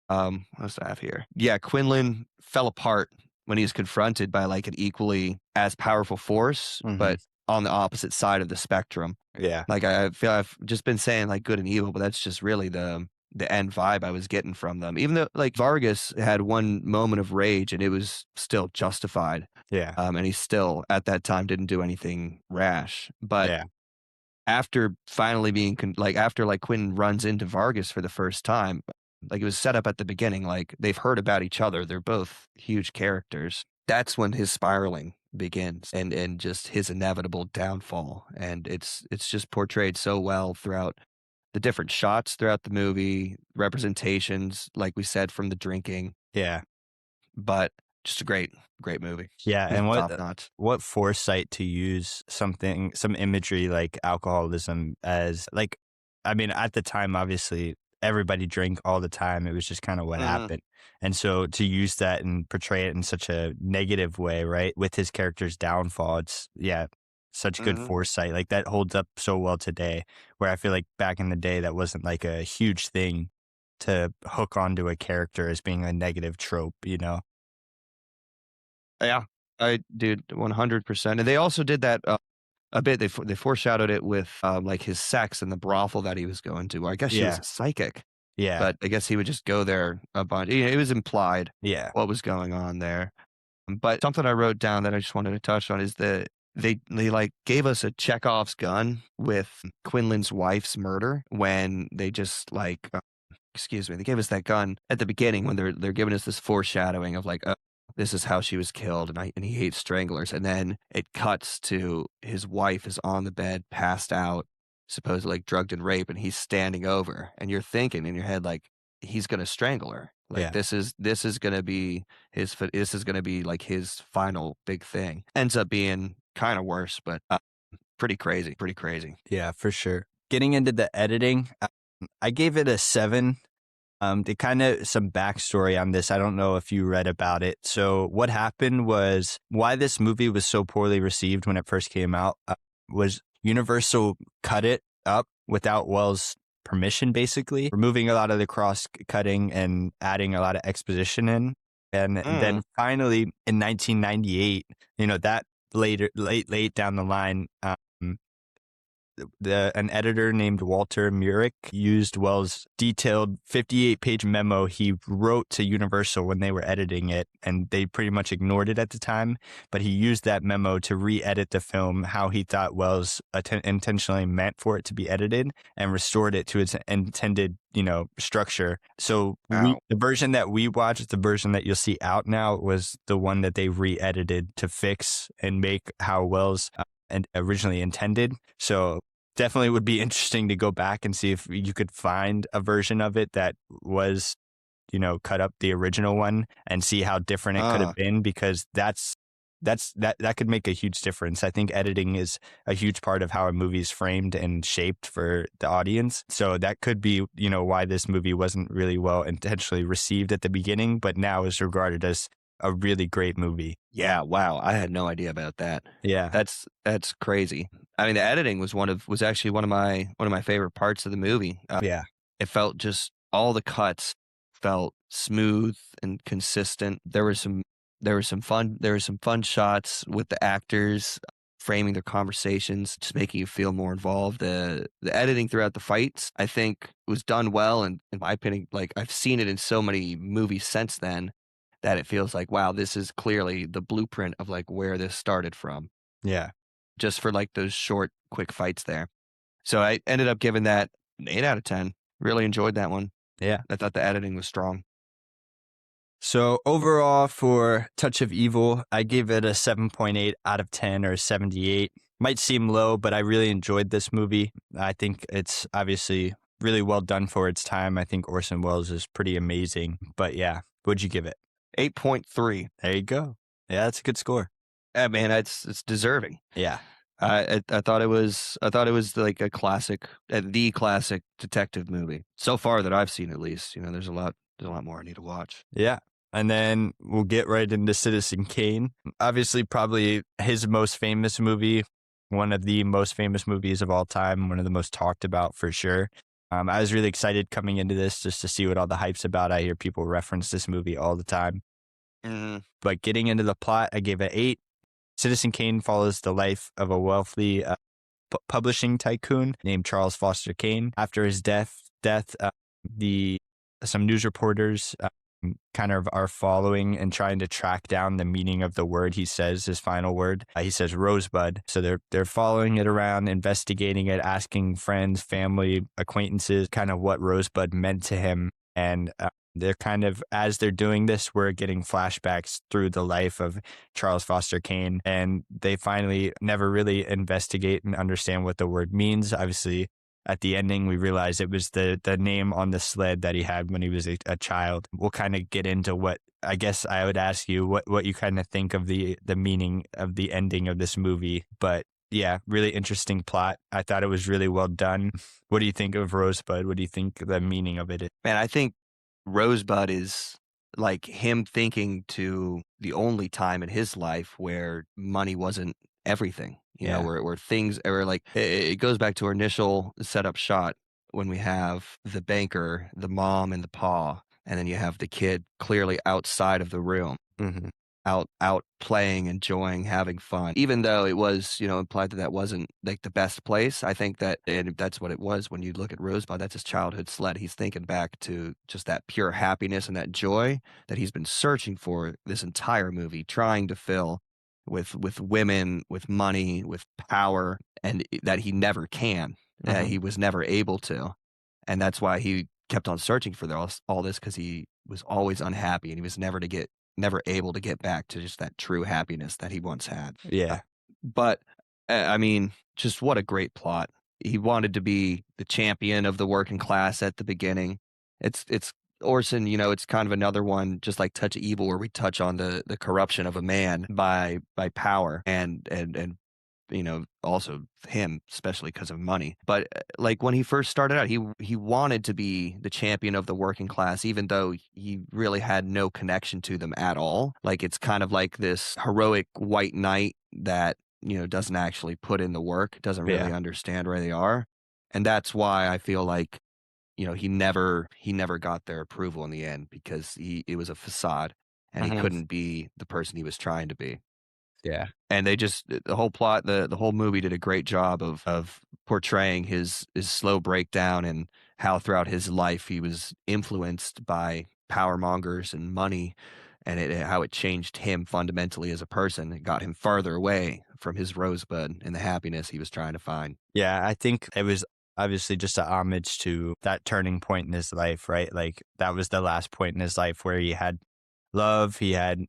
What else do I have here? Yeah, Quinlan fell apart when he was confronted by like an equally as powerful force, hmm but on the opposite side of the spectrum. yeah, Like I feel I've just been saying like good and evil, but that's just really the end vibe I was getting from them. Even though like Vargas had one moment of rage and it was still justified. yeah, And he still at that time didn't do anything rash. But yeah, after finally being after like Quinn runs into Vargas for the first time, like it was set up at the beginning, like they've heard about each other. They're both huge characters. That's when his spiraling begins and just his inevitable downfall. And it's just portrayed so well throughout the different shots throughout the movie, representations, like we said, from the drinking, yeah. but just a great movie. Yeah, and Top notch. what foresight to use some imagery like alcoholism as like, I mean, at the time, obviously, everybody drank all the time. It was just kind of what Mhm, happened. And so to use that and portray it in such a negative way, right, with his character's downfall, it's, yeah, such good mhm. foresight. Like that holds up so well today, where I feel like back in the day, that wasn't like a huge thing to hook onto a character as being a negative trope, you know? Yeah, I dude, 100%. And they also did that a bit. They foreshadowed it with like his sex in the brothel that he was going to. I guess she was Yeah. a psychic, Yeah. but I guess he would just go there a bunch. It was implied Yeah. what was going on there. But something I wrote down that I just wanted to touch on is that they like gave us a Chekhov's gun with Quinlan's wife's murder when they just like excuse me, they gave us that gun at the beginning when they're giving us this foreshadowing of like, this is how she was killed, and he hates stranglers, and then it cuts to his wife is on the bed, passed out, supposedly like drugged and raped, and he's standing over, and you're thinking in your head like he's gonna strangle her, like Yeah. this is gonna be this is gonna be like his final big thing. Ends up being kind of worse, but pretty crazy, pretty crazy. Yeah, for sure. Getting into the editing, I gave it a 7. The kind of some backstory on this. I don't know if you read about it. So what happened was why this movie was so poorly received when it first came out was Universal cut it up without Wells' permission, basically removing a lot of the cross cutting and adding a lot of exposition in. And Mm, then finally in 1998, that late down the line, an editor named Walter Murick used Wells' detailed 58-page memo he wrote to Universal when they were editing it, and they pretty much ignored it at the time. But he used that memo to re-edit the film how he thought Wells intentionally meant for it to be edited, and restored it to its intended, structure. So wow. the version that we watched, the version that you'll see out now, was the one that they re-edited to fix and make how Wells and originally intended. So definitely would be interesting to go back and see if you could find a version of it that was, cut up the original one and see how different it could Uh, have been, because that could make a huge difference. I think editing is a huge part of how a movie is framed and shaped for the audience. So that could be, why this movie wasn't really well intentionally received at the beginning, but now is regarded as a really great movie. Yeah, wow, I had no idea about that. Yeah. That's crazy. I mean, the editing was actually one of my favorite parts of the movie. Yeah. It felt just all the cuts felt smooth and consistent. There were some fun shots with the actors framing their conversations, just making you feel more involved. The editing throughout the fights, I think, was done well, and in my opinion, like I've seen it in so many movies since then. that it feels like, wow, this is clearly the blueprint of like where this started from, Yeah. just for like those short, quick fights there. So I ended up giving that an 8 out of 10. Really enjoyed that one. Yeah. I thought the editing was strong. So overall for Touch of Evil, I gave it a 7.8 out of 10 or 78. Might seem low, but I really enjoyed this movie. I think it's obviously really well done for its time. I think Orson Welles is pretty amazing. But yeah, what'd you give it? 8.3. There you go. Yeah, that's a good score. Man, it's deserving. Yeah. I thought it was like a classic, the classic detective movie so far that I've seen, at least. You know, there's a lot more I need to watch. Yeah. And then we'll get right into Citizen Kane. Obviously, probably his most famous movie, one of the most famous movies of all time, one of the most talked about for sure. I was really excited coming into this just to see what all the hype's about. I hear people reference this movie all the time. Mhm. But getting into the plot, I gave it 8. Citizen Kane follows the life of a wealthy publishing tycoon named Charles Foster Kane. After his death, the some news reporters kind of are following and trying to track down the meaning of the word he says, his final word. He says rosebud. So they're following it around, investigating it, asking friends, family, acquaintances, kind of what rosebud meant to him. And they're kind of, as they're doing this, we're getting flashbacks through the life of Charles Foster Kane. And they finally never really investigate and understand what the word means. Obviously, at the ending, we realize it was the name on the sled that he had when he was a child. We'll kind of get into what, I guess I would ask you what you kind of think of the meaning of the ending of this movie. But yeah, really interesting plot. I thought it was really well done. What do you think of Rosebud? What do you think the meaning of it is? Man, I think Rosebud is like him thinking to the only time in his life where money wasn't everything, you know, Yeah. where things are like, it goes back to our initial setup shot when we have the banker, the mom, and the pa, and then you have the kid clearly outside of the room, Mm-hmm. out playing, enjoying, having fun. Even though it was, you know, implied that that wasn't like the best place, I think that, and that's what it was when you look at Rosebud, that's his childhood sled. He's thinking back to just that pure happiness and that joy that he's been searching for this entire movie, trying to fill with women, with money, with power, and that he never can. Mm-hmm. He was never able to. And that's why he kept on searching for all this, because he was always unhappy and he was never able to get back to just that true happiness that he once had. Yeah. But I mean, just what a great plot. He wanted to be the champion of the working class at the beginning. It's Orson, you know, it's kind of another one, just like Touch of Evil, where we touch on the corruption of a man by power and you know, also him, especially because of money. But like when he first started out, he wanted to be the champion of the working class, even though he really had no connection to them at all. Like it's kind of like this heroic white knight that, you know, doesn't actually put in the work, doesn't really Yeah. understand where they are. And that's why I feel like, you know, he never got their approval in the end, because it was a facade and he Mm-hmm. couldn't be the person he was trying to be. Yeah. And they just, the whole plot, the whole movie did a great job of portraying his slow breakdown and how throughout his life he was influenced by power mongers and money, and how it changed him fundamentally as a person. It got him farther away from his rosebud and the happiness he was trying to find. Yeah, I think it was obviously just a homage to that turning point in his life, right? Like that was the last point in his life where he had love, he had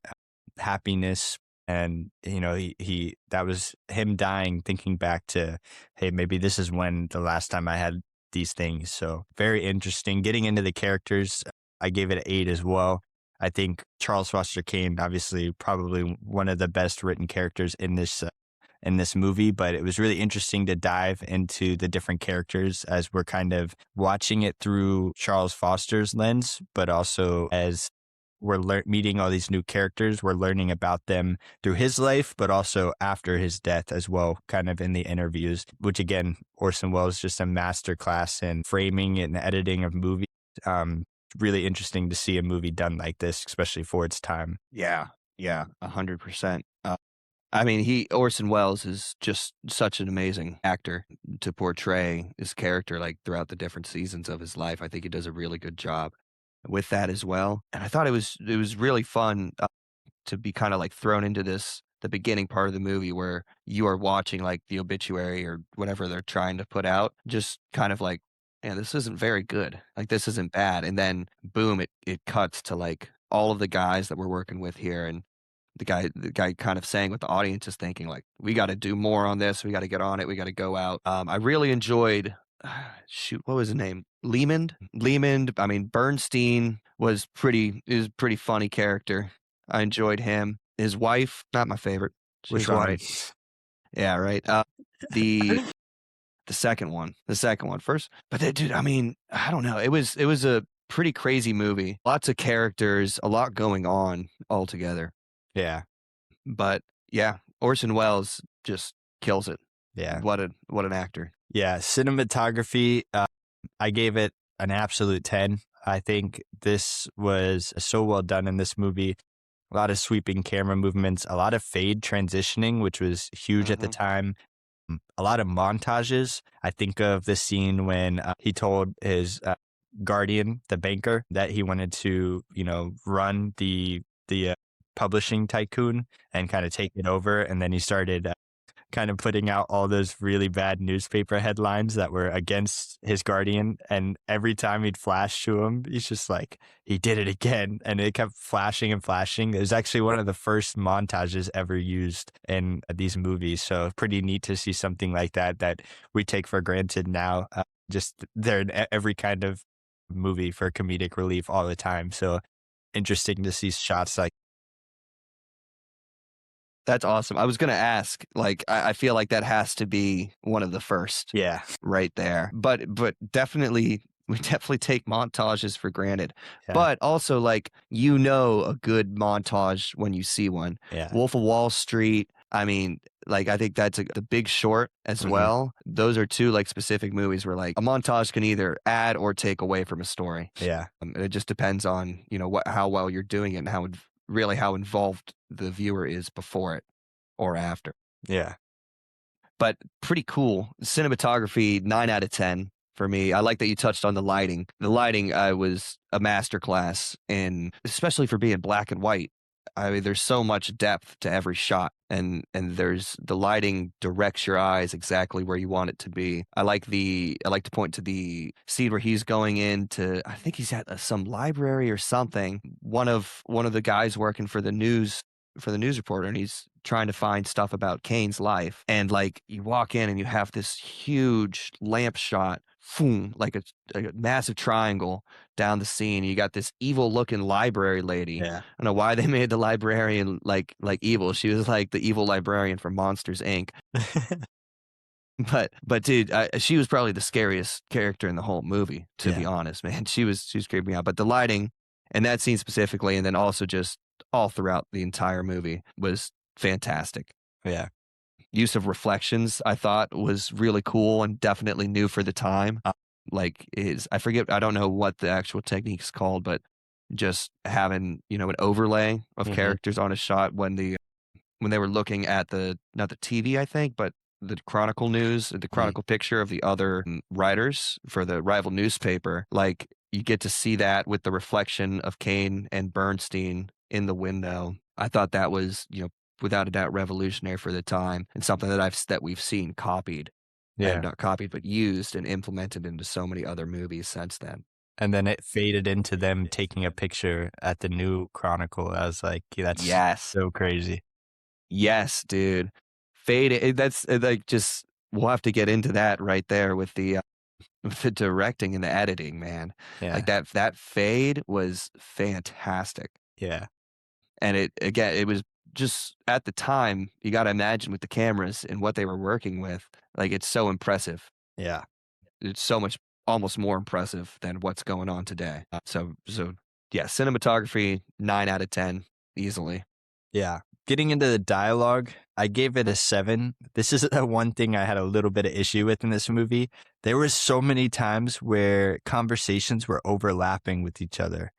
happiness, and he that was him dying, thinking back to, hey, maybe this is when the last time I had these things. So very interesting. Getting into the characters, I gave it an 8 as well. I think Charles Foster Kane, obviously, probably one of the best written characters in this movie, but it was really interesting to dive into the different characters as we're kind of watching it through Charles Foster's lens, but also as we're meeting all these new characters, we're learning about them through his life, but also after his death as well, kind of in the interviews, which again, Orson Welles just a masterclass in framing and editing of movies. Really interesting to see a movie done like this, especially for its time. Yeah, yeah, 100%. I mean, Orson Welles is just such an amazing actor to portray his character like throughout the different seasons of his life. I think he does a really good job. with that as well. And I thought it was really fun to be kind of like thrown into the beginning part of the movie where you are watching like the obituary or whatever they're trying to put out, just kind of like, yeah, this isn't very good. Like this isn't bad. And then boom, it cuts to like all of the guys that we're working with here and the guy kind of saying what the audience is thinking, like, we got to do more on this. We got to get on it. We got to go out. I really enjoyed, shoot, what was his name? Lehman. I mean, Bernstein is a pretty funny character. I enjoyed him. His wife, not my favorite. She Which was all one? right. Yeah, right. The the second one first. But dude, I mean, I don't know. It was a pretty crazy movie. Lots of characters, a lot going on altogether. Yeah. But yeah, Orson Welles just kills it. Yeah. What an actor. Yeah. Cinematography, I gave it an absolute 10. I think this was so well done in this movie. A lot of sweeping camera movements, a lot of fade transitioning, which was huge at the Mhm. time. A lot of montages. I think of the scene when he told his guardian, the banker, that he wanted to, run the publishing tycoon and kind of take it over, and then he started kind of putting out all those really bad newspaper headlines that were against his guardian. And every time he'd flash to him, he's just like, he did it again. And it kept flashing and flashing. It was actually one of the first montages ever used in these movies. So pretty neat to see something like that we take for granted now. Just they're in every kind of movie for comedic relief all the time. So interesting to see shots like, That's awesome. I was gonna ask, like, I feel like that has to be one of the first yeah, right there. But definitely we definitely take montages for granted. yeah, But also like a good montage when you see one. yeah. Wolf of Wall Street. I mean, like I think that's The Big Short as Hmm. well. Those are two like specific movies where like a montage can either add or take away from a story. Yeah, It just depends on, how well you're doing it and really how involved the viewer is before it or after. yeah, But pretty cool. Cinematography, 9 out of 10 for me. I like that you touched on the lighting. The lighting was a masterclass in, especially for being black and white. I mean, there's so much depth to every shot, and there's the lighting directs your eyes exactly where you want it to be. I like to point to the scene where he's going into, I think he's at some library or something. One of the guys working for the news reporter, and he's trying to find stuff about Kane's life. And like you walk in and you have this huge lamp shot, boom, like a massive triangle down the scene. You got this evil looking library lady. yeah. I don't know why they made the librarian like evil. She was like the evil librarian from Monsters Inc. But dude, she was probably the scariest character in the whole movie, to be Yeah, honest, man. She was creeping me out. But the lighting and that scene specifically, and then also just all throughout the entire movie was fantastic. yeah. Use of reflections, I thought, was really cool and definitely new for the time. Like I forget, I don't know what the actual technique's called, but just having, an overlay of Hmm. characters on a shot when they were looking at not the TV, I think, but the Chronicle News, the Hmm. Chronicle picture of the other writers for the rival newspaper, like you get to see that with the reflection of Kane and Bernstein in the window. I thought that was, without a doubt revolutionary for the time and something that we've seen copied and Yeah. not copied, but used and implemented into so many other movies since then. And then it faded into them taking a picture at the new Chronicle. I was like, yeah, that's Yes. so crazy. Yes, dude. That's like just we'll have to get into that right there with the directing and the editing, man. Like Yeah. that fade was fantastic. Yeah. And it was just at the time, you got to imagine with the cameras and what they were working with, like it's so impressive. Yeah. It's so much almost more impressive than what's going on today. So yeah, cinematography 9 out of 10 easily. Yeah. Getting into the dialogue, I gave it a 7. This is the one thing I had a little bit of issue with in this movie. There were so many times where conversations were overlapping with each other.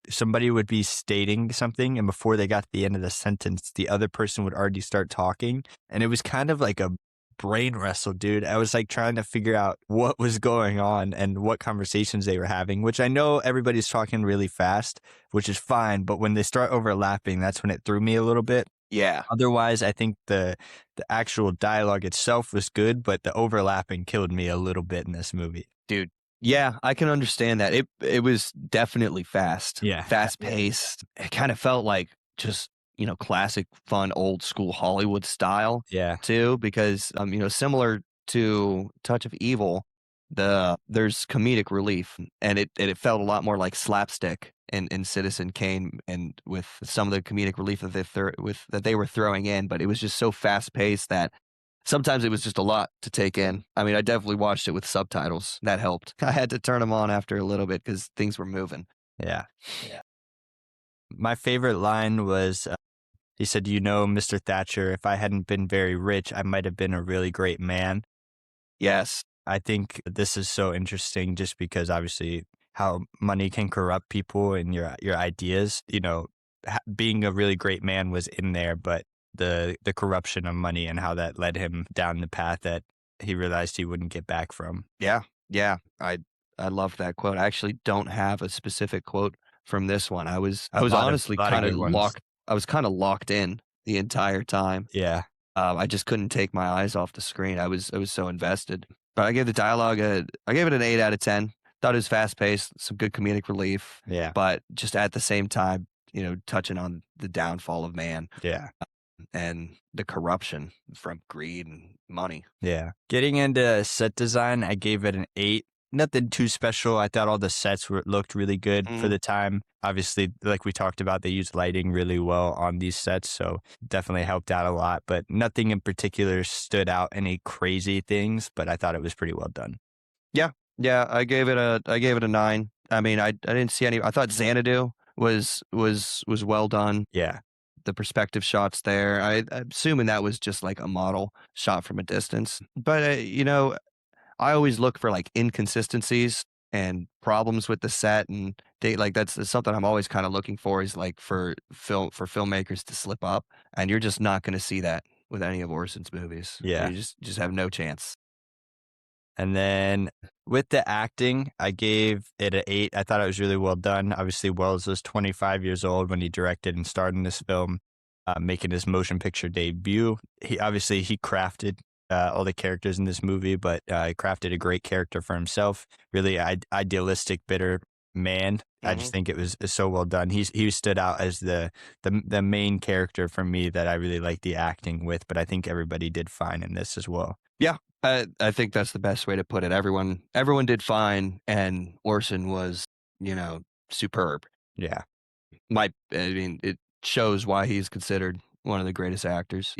Somebody would be stating something, and before they got to the end of the sentence, the other person would already start talking. And it was kind of like a brain wrestle, dude. I was like trying to figure out what was going on and what conversations they were having, which I know everybody's talking really fast, which is fine. But when they start overlapping, that's when it threw me a little bit. Yeah. Otherwise, I think the actual dialogue itself was good, but the overlapping killed me a little bit in this movie. Dude. Yeah, I can understand that. It was definitely fast. Yeah. Fast paced. It kind of felt like just, classic fun old school Hollywood style Yeah. too, because similar to Touch of Evil, there's comedic relief, and it felt a lot more like slapstick in Citizen Kane, and with some of the comedic relief that they were throwing in, but it was just so fast paced that sometimes it was just a lot to take in. I mean, I definitely watched it with subtitles. That helped. I had to turn them on after a little bit because things were moving. Yeah. My favorite line was he said, Mr. Thatcher, if I hadn't been very rich, I might have been a really great man. Yes. I think this is so interesting just because obviously how money can corrupt people and your ideas. Being a really great man was in there, but the corruption of money and how that led him down the path that he realized he wouldn't get back from. Yeah. Yeah. I love that quote. I actually don't have a specific quote from this one. I was honestly lot of kind of good ones. locked in the entire time. Yeah. I just couldn't take my eyes off the screen. I was so invested. But I gave the dialogue I gave it an 8 out of 10. Thought it was fast paced, some good comedic relief. Yeah. But just at the same time, touching on the downfall of man. Yeah. And the corruption from greed and money. Yeah. Getting into set design, I gave it an 8. Nothing too special. I thought all the sets looked really good for the time. Obviously, like we talked about, they used lighting really well on these sets, so definitely helped out a lot. But nothing in particular stood out, any crazy things, but I thought it was pretty well done. Yeah. Yeah. I gave it a 9. I mean, I didn't see any. I thought Xanadu was well done. Yeah. The perspective shots there. I'm assuming that was just like a model shot from a distance. But I always look for like inconsistencies and problems with the set, and that's something I'm always kind of looking for, is like for filmmakers to slip up, and you're just not going to see that with any of Orson's movies. Yeah. You just have no chance. And then with the acting, I gave it an 8. I thought it was really well done. Obviously, Wells was 25 years old when he directed and starred in this film, making his motion picture debut. He crafted all the characters in this movie, but he crafted a great character for himself. Really idealistic, bitter man. I just think it was so well done. He stood out as the main character for me that I really liked the acting with, but I think everybody did fine in this as well. Yeah. I think that's the best way to put it. Everyone did fine, and Orson was, superb. Yeah. It shows why he's considered one of the greatest actors.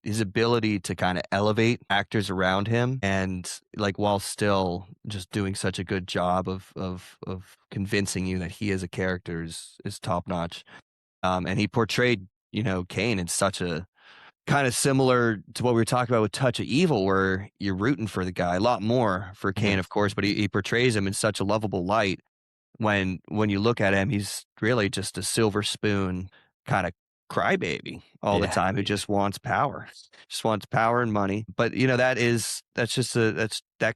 His ability to kind of elevate actors around him, and like while still just doing such a good job of convincing you that he is a character is top notch. And he portrayed, Kane in such a kind of similar to what we were talking about with Touch of Evil, where you're rooting for the guy a lot more for Kane, of course, but he portrays him in such a lovable light. When you look at him, he's really just a silver spoon kind of crybaby all the time who just wants power, and money. But that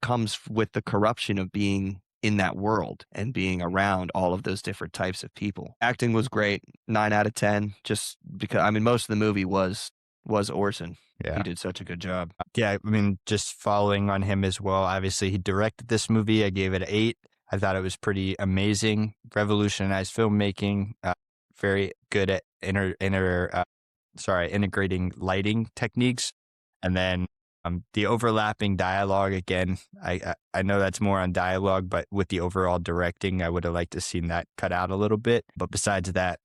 comes with the corruption of being in that world and being around all of those different types of people. Acting was great, 9 out of 10. Just because most of the movie was Orson. Yeah. He did such a good job. Yeah, I mean, just following on him as well. Obviously, he directed this movie. I gave it an 8. I thought it was pretty amazing, revolutionized filmmaking, very good at integrating lighting techniques. And then the overlapping dialogue, again, I know that's more on dialogue, but with the overall directing, I would have liked to seen that cut out a little bit. But besides that,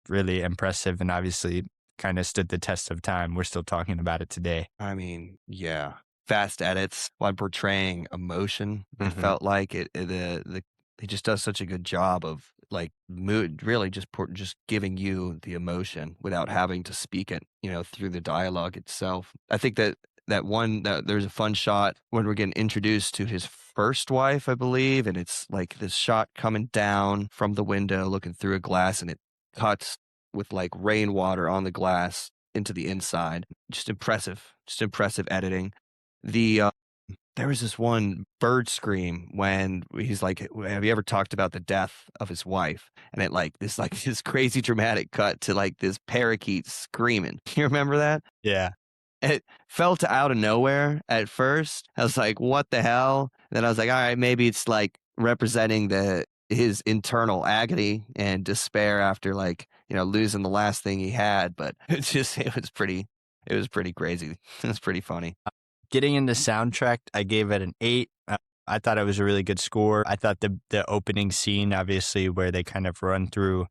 really impressive, and obviously kind of stood the test of time. We're still talking about it today. I mean, yeah. Fast edits while portraying emotion. It felt like he just does such a good job of like mood, really just giving you the emotion without having to speak it, through the dialogue itself. I think that there's a fun shot when we're getting introduced to his first wife, I believe, and it's like this shot coming down from the window, looking through a glass, and it cuts with like rainwater on the glass into the inside. Just impressive editing. The there was this one bird scream when he's like, "Have you ever talked about the death of his wife?" And it like this crazy dramatic cut to like this parakeet screaming. You remember that? Yeah. It felt out of nowhere at first. I was like, "What the hell?" Then I was like, "All right, maybe it's like representing the his internal agony and despair after like losing the last thing he had." But it was pretty crazy. It was pretty funny. Getting into soundtrack, I gave it an 8. I thought it was a really good score. I thought the opening scene, obviously, where they kind of run through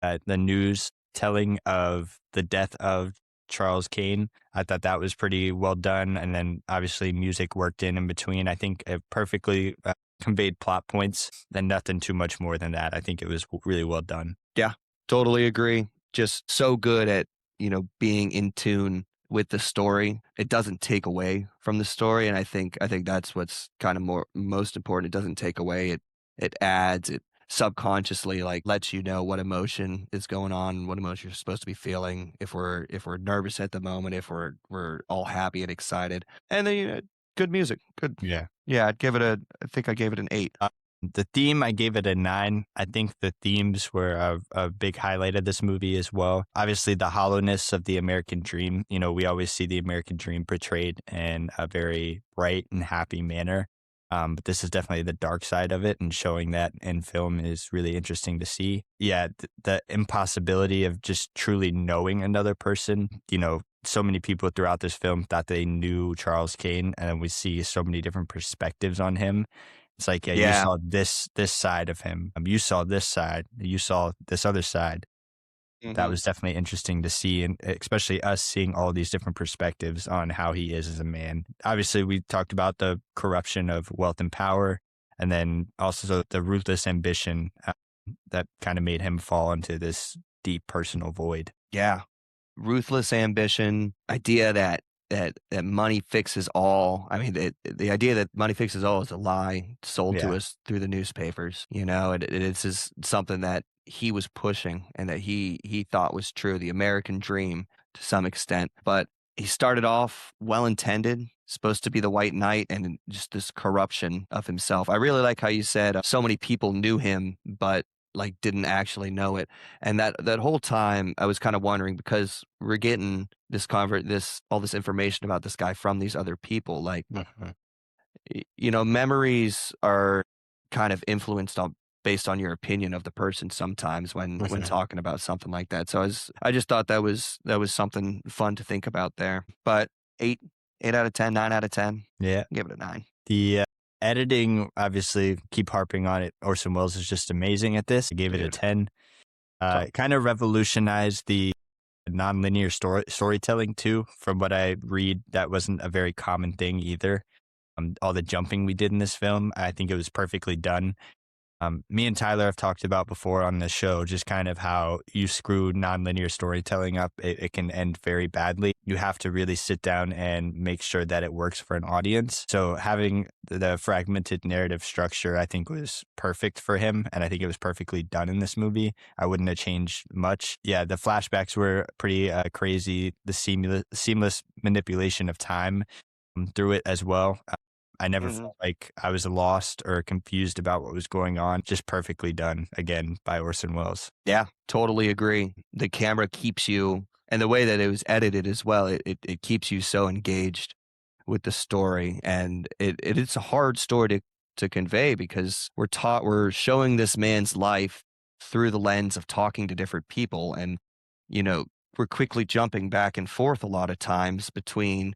the news telling of the death of Charles Kane, I thought that was pretty well done. And then obviously music worked in between. I think it perfectly conveyed plot points and nothing too much more than that. I think it was really well done. Yeah, totally agree. Just so good at being in tune with the story. It doesn't take away from the story, and I think that's what's kind of most important. It doesn't take away. It adds. It subconsciously like lets you know what emotion is going on, what emotion you're supposed to be feeling. If we're nervous at the moment, if we're all happy and excited, and then good music. Good. Yeah. Yeah, I think I gave it an 8. The theme, I gave it a 9. I think the themes were a big highlight of this movie as well. Obviously, the hollowness of the American dream. We always see the American dream portrayed in a very bright and happy manner. But this is definitely the dark side of it, and showing that in film is really interesting to see. Yeah, the impossibility of just truly knowing another person. So many people throughout this film thought they knew Charles Kane, and we see so many different perspectives on him. It's like, yeah, you Yeah. saw this side of him. You saw this side. You saw this other side. That Hmm. was definitely interesting to see, and especially us seeing all these different perspectives on how he is as a man. Obviously, we talked about the corruption of wealth and power, and then also the ruthless ambition that kind of made him fall into this deep personal void. Yeah. Ruthless ambition, idea that money fixes all. I mean, the idea that money fixes all is a lie sold to Yeah. us through the newspapers. It's just something that he was pushing and that he thought was true, the American dream to some extent. But he started off well intended, supposed to be the white knight, and just this corruption of himself. I really like how you said so many people knew him, but like didn't actually know it. And that whole time I was kind of wondering, because we're getting this all this information about this guy from these other people, like Mhm. memories are kind of influenced on based on your opinion of the person sometimes when Mhm. talking about something like that. So I just thought that was something fun to think about there. But 8 out of 10, 9 out of 10. Yeah. Give it a 9. The editing, obviously, keep harping on it. Orson Welles is just amazing at this. I gave it a Dude. 10. Top. It kind of revolutionized the nonlinear storytelling too. From what I read, that wasn't a very common thing either. All the jumping we did in this film, I think it was perfectly done. Me and Tyler have talked about before on the show just kind of how you screw nonlinear storytelling up, it can end very badly. You have to really sit down and make sure that it works for an audience. So having the fragmented narrative structure, I think, was perfect for him, and I think it was perfectly done in this movie. I wouldn't have changed much. Yeah, the flashbacks were pretty crazy. The seamless manipulation of time through it as well. I never felt like I was lost or confused about what was going on. Just perfectly done, again, by Orson Welles. Yeah, totally agree. The camera keeps you, and the way that it was edited as well, it keeps you so engaged with the story. And it's a hard story to convey, because we're showing this man's life through the lens of talking to different people. And, you know, we're quickly jumping back and forth a lot of times between,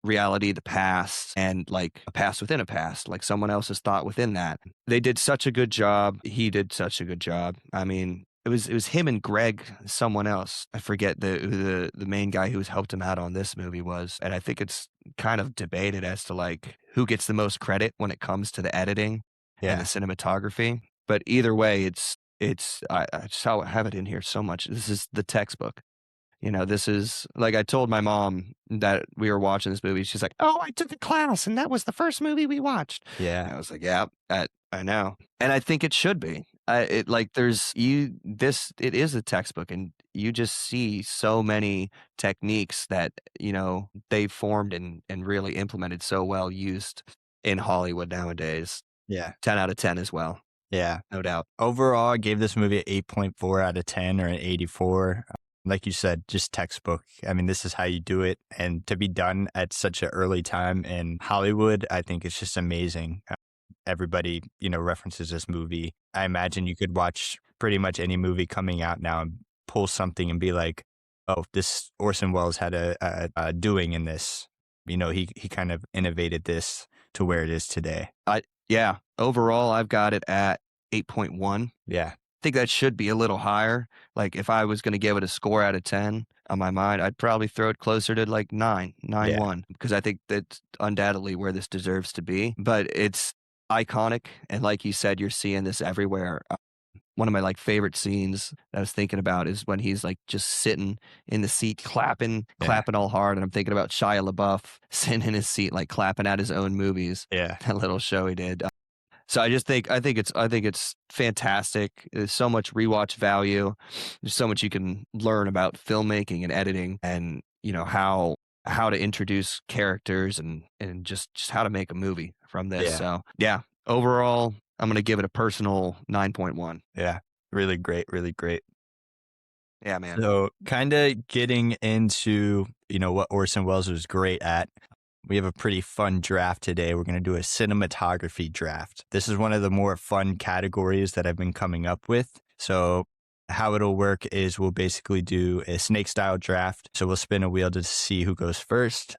reality, the past, and like a past within a past, like someone else's thought within that. They did such a good job. He did such a good job. I mean, it was him and Greg, someone else. I forget the main guy who's helped him out on this movie was, and I think it's kind of debated as to like who gets the most credit when it comes to the editing and the Yeah. cinematography. But either way, I just have it in here so much. This is the textbook. This is like I told my mom that we were watching this movie. She's like, "Oh, I took a class, and that was the first movie we watched." Yeah. And I was like, "Yeah, I know," and I think it should be. It like there's you this it is a textbook, and you just see so many techniques that they formed and really implemented so well used in Hollywood nowadays. Yeah. 10 out of 10 as well, Yeah. no doubt. Overall, I gave this movie an 8.4 out of 10 or an 84. Like you said, just textbook. I mean, this is how you do it. And to be done at such an early time in Hollywood, I think it's just amazing. Everybody, references this movie. I imagine you could watch pretty much any movie coming out now and pull something and be like, oh, this Orson Welles had a doing in this. He kind of innovated this to where it is today. Yeah, overall, I've got it at 8.1. Yeah. Think that should be a little higher. Like if I was going to give it a score out of 10 on my mind, I'd probably throw it closer to like 9.1, because I think that's undoubtedly where this deserves to be. But it's iconic, and like you said, you're seeing this everywhere. One of my favorite scenes that I was thinking about is when he's just sitting in the seat clapping, Yeah. clapping all hard, and I'm thinking about Shia LaBeouf sitting in his seat clapping at his own movies. Yeah. That little show he did. So I think it's fantastic. There's so much rewatch value. There's so much you can learn about filmmaking and editing, and how to introduce characters and just how to make a movie from this. Yeah. So yeah, overall, I'm gonna give it a personal 9.1. Yeah. Really great. Really great. Yeah, man. So kind of getting into, what Orson Welles was great at. We have a pretty fun draft today. We're going to do a cinematography draft. This is one of the more fun categories that I've been coming up with. So how it'll work is we'll basically do a snake style draft. So we'll spin a wheel to see who goes first.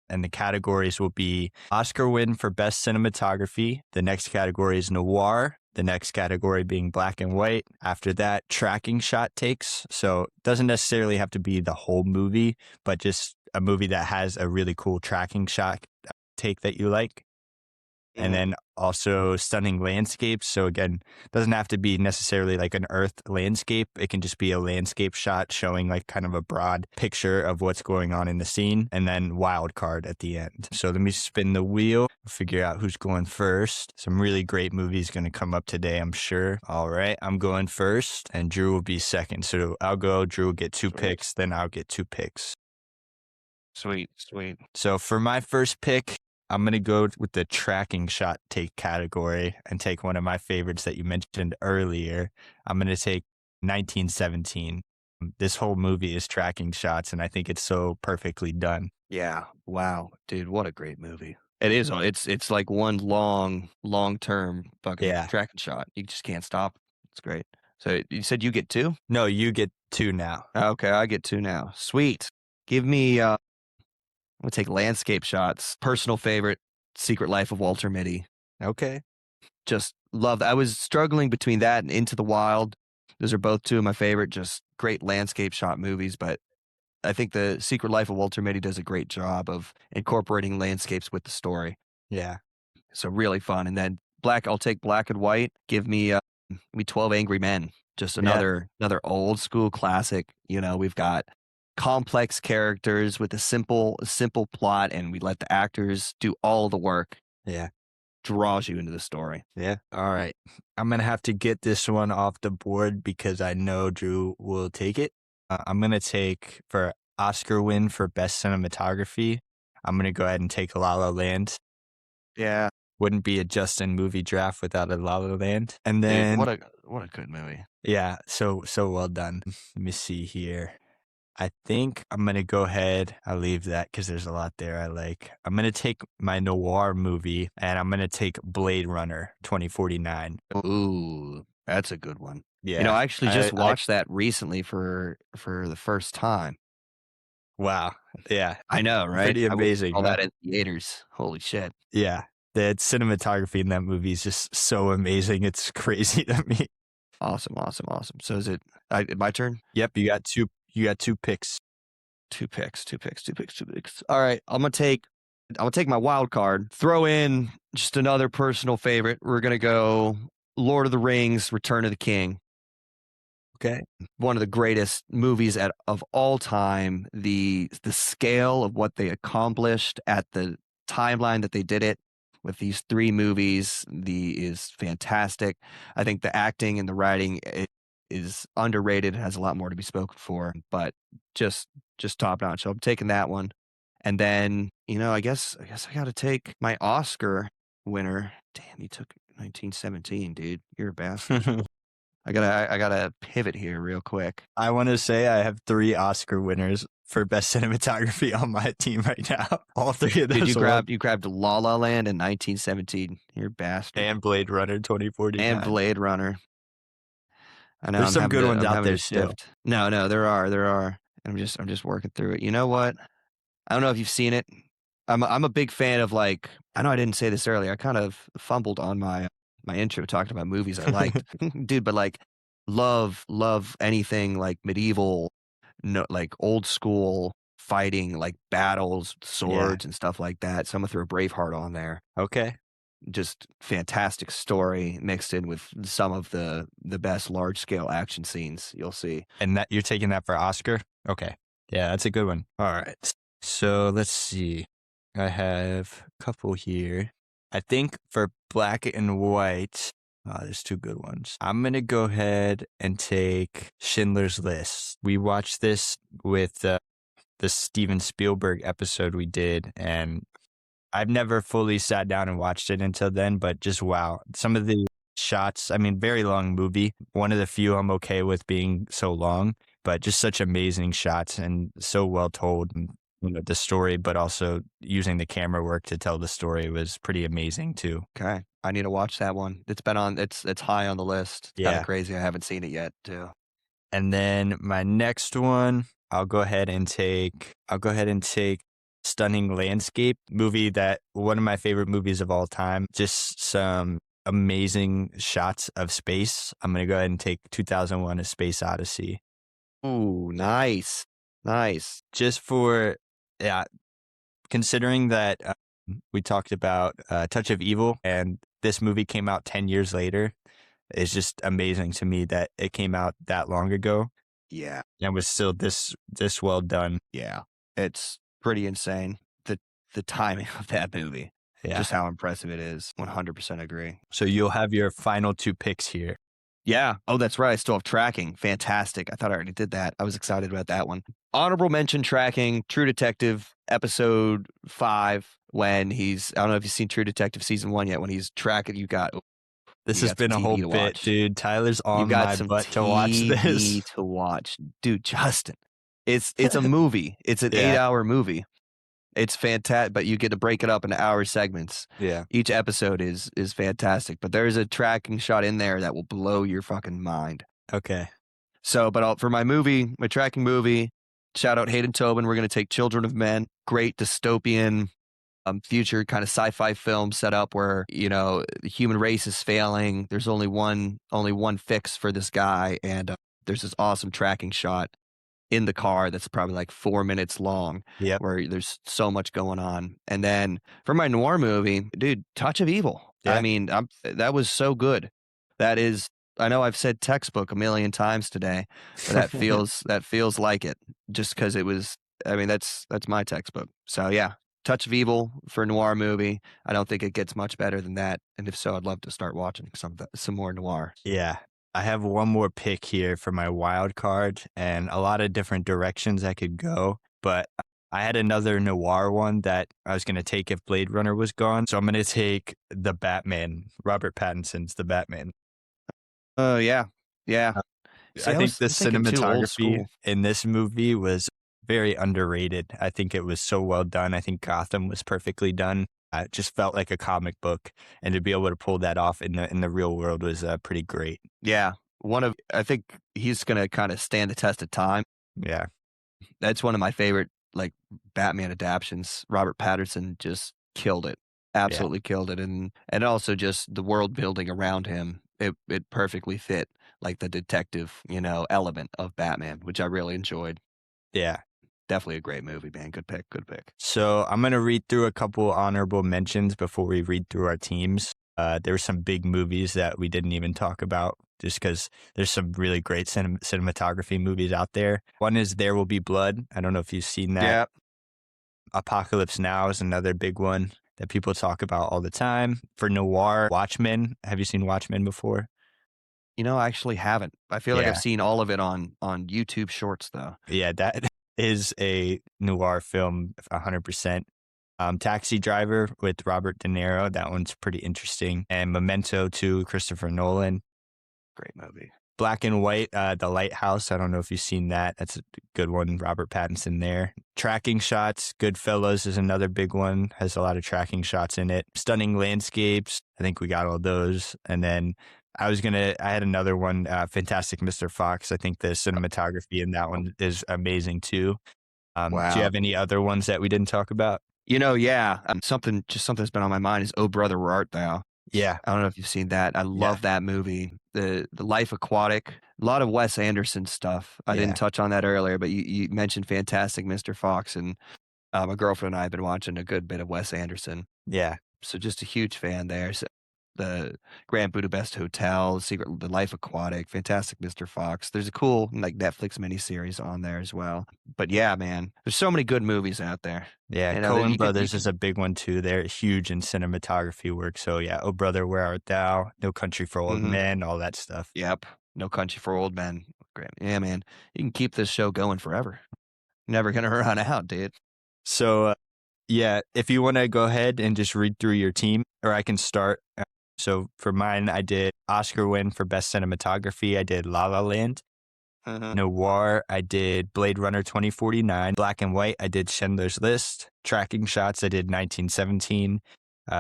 And the categories will be Oscar win for best cinematography. The next category is noir. The next category being black and white. After that, tracking shot takes. So it doesn't necessarily have to be the whole movie, but just a movie that has a really cool tracking shot take that you like. And then also stunning landscapes. So again, doesn't have to be necessarily an earth landscape. It can just be a landscape shot showing kind of a broad picture of what's going on in the scene. And then wild card at the end. So let me spin the wheel, figure out who's going first. Some really great movies going to come up today, I'm sure. All right, I'm going first and Drew will be second. So I'll go, Drew will get two picks, then I'll get two picks. Sweet, sweet. So for my first pick, I'm going to go with the tracking shot take category and take one of my favorites that you mentioned earlier. I'm going to take 1917. This whole movie is tracking shots, and I think it's so perfectly done. Yeah. Wow, dude, what a great movie. It is. It's like one long-term fucking tracking shot. You just can't stop. It's great. So you said you get two? No, you get two now. Okay, I get two now. Sweet. Give me I'm gonna take landscape shots. Personal favorite, Secret Life of Walter Mitty. Okay. Just love that. I was struggling between that and Into the Wild. Those are both two of my favorite, just great landscape shot movies. But I think the Secret Life of Walter Mitty does a great job of incorporating landscapes with the story. Yeah. So really fun. And then I'll take black and white. Give me 12 Angry Men. Just another old school classic. We've got complex characters with a simple plot, and we let the actors do all the work. Yeah. Draws you into the story. Yeah. All right. I'm going to have to get this one off the board because I know Drew will take it. I'm going to take, for Oscar win for best cinematography, I'm going to go ahead and take La La Land. Yeah. Wouldn't be a Justin movie draft without a La La Land. And then dude, what a good movie. Yeah, so well done. Let me see here. I think I'm going to go ahead. I'll leave that because there's a lot there I like. I'm going to take my noir movie, and I'm going to take Blade Runner 2049. Ooh, that's a good one. Yeah. I actually just watched that recently for the first time. Wow. Yeah. I know, right? Pretty amazing. All that in theaters. Holy shit. Yeah. The cinematography in that movie is just so amazing. It's crazy to me. Awesome. So is it my turn? Yep. You got two picks. Two picks. All right. I'm gonna take my wild card. Throw in just another personal favorite. We're gonna go Lord of the Rings: Return of the King. Okay. One of the greatest movies of all time. The scale of what they accomplished at the timeline that they did it with these 3 movies. The is fantastic. I think the acting and the writing is underrated. It has a lot more to be spoken for, but just top notch. So I'm taking that one. And then, I got to take my Oscar winner. Damn, you took 1917, dude. You're a bastard. I gotta pivot here real quick. I want to say I have 3 Oscar winners for best cinematography on my team right now. All 3 of Dude, those you grabbed La La Land in 1917. You're a bastard. and Blade Runner And 2049. Blade Runner. I know There's some good ones I'm out having there to still. sift. No, there are. I'm just working through it. You know what? I don't know if you've seen it. I'm a big fan of, like, I know I didn't say this earlier. I kind of fumbled on my intro talking about movies I liked. Dude, but like love anything like medieval, no, like old school fighting, like battles, Yeah. swords and stuff like that. So I'm gonna throw Braveheart on there. Okay. Just fantastic story mixed in with some of the best large scale action scenes you'll see. And that you're taking that for Oscar? Okay. Yeah, that's a good one. All right. So let's see. I have a couple here. I think for black and white, there's 2 good ones. I'm going to go ahead and take Schindler's List. We watched this with the Steven Spielberg episode we did, and I've never fully sat down and watched it until then, but just wow. Some of the shots, I mean, very long movie. One of the few I'm okay with being so long, but just such amazing shots and so well told. And, the story, but also using the camera work to tell the story was pretty amazing too. Okay. I need to watch that one. It's high on the list. It's kind Yeah. of crazy. I haven't seen it yet too. And then my next one, I'll go ahead and take Stunning Landscape, movie that one of my favorite movies of all time. Just some amazing shots of space. I'm going to go ahead and take 2001: A Space Odyssey. Ooh, nice. Nice. Just for, yeah, considering that we talked about Touch of Evil and this movie came out 10 years later, it's just amazing to me that it came out that long ago. Yeah. And was still this well done. Yeah. It's pretty insane. The timing of that movie. Yeah. Just how impressive it is. 100% agree. So you'll have your final 2 picks here. Yeah. Oh, that's right. I still have tracking. Fantastic. I thought I already did that. I was excited about that one. Honorable mention tracking, True Detective, episode 5, when I don't know if you've seen True Detective season 1 yet, when he's tracking, This has been a whole bit, dude. Tyler's on my butt to watch this. To watch. Dude, Justin. It's a movie. It's an 8-hour movie. It's fantastic, but you get to break it up into hour segments. Yeah. Each episode is fantastic, but there's a tracking shot in there that will blow your fucking mind. Okay. So, but for my tracking movie, shout out Hayden Tobin. We're going to take Children of Men, great dystopian future kind of sci-fi film set up where, the human race is failing. There's only one fix for this guy. And there's this awesome tracking shot in the car that's probably like 4 minutes long, where there's so much going on. And then for my noir movie, dude, Touch of Evil. Yeah. I mean, that was so good. That is, I know I've said textbook a million times today, but that feels like it, just because it was. I mean, that's my textbook. So yeah, Touch of Evil for a noir movie. I don't think it gets much better than that. And if so, I'd love to start watching some more noir. Yeah. I have one more pick here for my wild card and a lot of different directions I could go, but I had another noir one that I was going to take if Blade Runner was gone. So I'm going to take The Batman, Robert Pattinson's The Batman. Oh, yeah. Yeah. I think the cinematography in this movie was very underrated. I think it was so well done. I think Gotham was perfectly done. It just felt like a comic book, and to be able to pull that off in the real world was pretty great. Yeah, I think he's gonna kind of stand the test of time. Yeah, that's one of my favorite like Batman adaptions. Robert Pattinson just killed it, absolutely killed it, and also just the world building around him. It perfectly fit like the detective element of Batman, which I really enjoyed. Yeah. Definitely a great movie, man. Good pick. So I'm going to read through a couple honorable mentions before we read through our teams. There were some big movies that we didn't even talk about just because there's some really great cinematography movies out there. One is There Will Be Blood. I don't know if you've seen that. Yeah. Apocalypse Now is another big one. that people talk about all the time. For noir, Watchmen. Have you seen Watchmen before? I actually haven't. I feel like I've Yeah. seen all of it on YouTube Shorts, though. Yeah, that is a noir film, 100%. Taxi Driver with Robert De Niro. That one's pretty interesting. And Memento too, Christopher Nolan. Great movie. Black and White, The Lighthouse. I don't know if you've seen that. That's a good one. Robert Pattinson there. Tracking Shots. Goodfellas is another big one. Has a lot of tracking shots in it. Stunning Landscapes. I think we got all those. And then I had another one, Fantastic Mr. Fox. I think the cinematography in that one is amazing too. Do you Wow. have any other ones that we didn't talk about? Yeah. Something that's been on my mind is Oh Brother, Where Art Thou? Yeah. I don't know if you've seen that. I Yeah. love that movie. The Life Aquatic, a lot of Wes Anderson stuff. I didn't Yeah. touch on that earlier, but you mentioned Fantastic Mr. Fox, and my girlfriend and I have been watching a good bit of Wes Anderson. Yeah. So just a huge fan there. So the Grand Budapest Hotel, The Life Aquatic, Fantastic Mr. Fox. There's a cool like Netflix miniseries on there as well. But yeah, man, there's so many good movies out there. Yeah, That Coen you Brothers is could. a big one too. They're huge in cinematography work. So yeah, Oh Brother, Where Art Thou? No Country for Old Mhm. Men, all that stuff. Yep. No Country for Old Men. Great. Yeah, man. You can keep this show going forever. Never gonna run out, dude. So yeah, if you want to go ahead and just read through your team, or I can start. So for mine, I did Oscar win for best cinematography. I did La La Land. Mhm. Noir, I did Blade Runner 2049. Black and White, I did Schindler's List. Tracking Shots, I did 1917.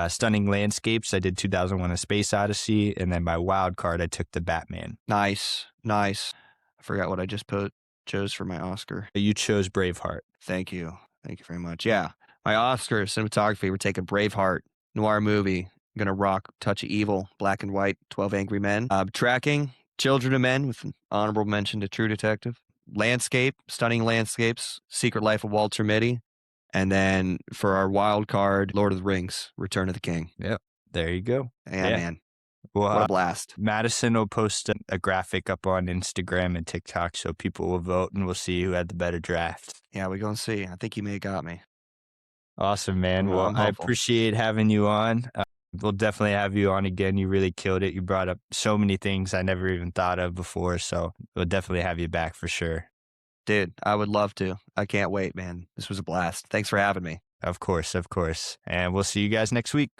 Stunning Landscapes, I did 2001: A Space Odyssey. And then my wild card, I took The Batman. Nice. Nice. I forgot what I just chose for my Oscar. You chose Braveheart. Thank you. Thank you very much. Yeah. My Oscar cinematography, we're taking Braveheart, noir movie. Gonna rock Touch of Evil, Black and White, 12 Angry Men. Tracking, Children of Men with an honorable mention to True Detective. Landscape, Stunning Landscapes, Secret Life of Walter Mitty. And then for our wild card, Lord of the Rings, Return of the King. Yep. There you go. Yeah, man. Well, What a blast. Madison will post a graphic up on Instagram and TikTok so people will vote and we'll see who had the better draft. Yeah, we're going to see. I think you may have got me. Awesome, man. Well, I'm I hopeful. appreciate having you on. We'll definitely have you on again. You really killed it. You brought up so many things I never even thought of before. So we'll definitely have you back for sure. Dude, I would love to. I can't wait, man. This was a blast. Thanks for having me. Of course, of course. And we'll see you guys next week.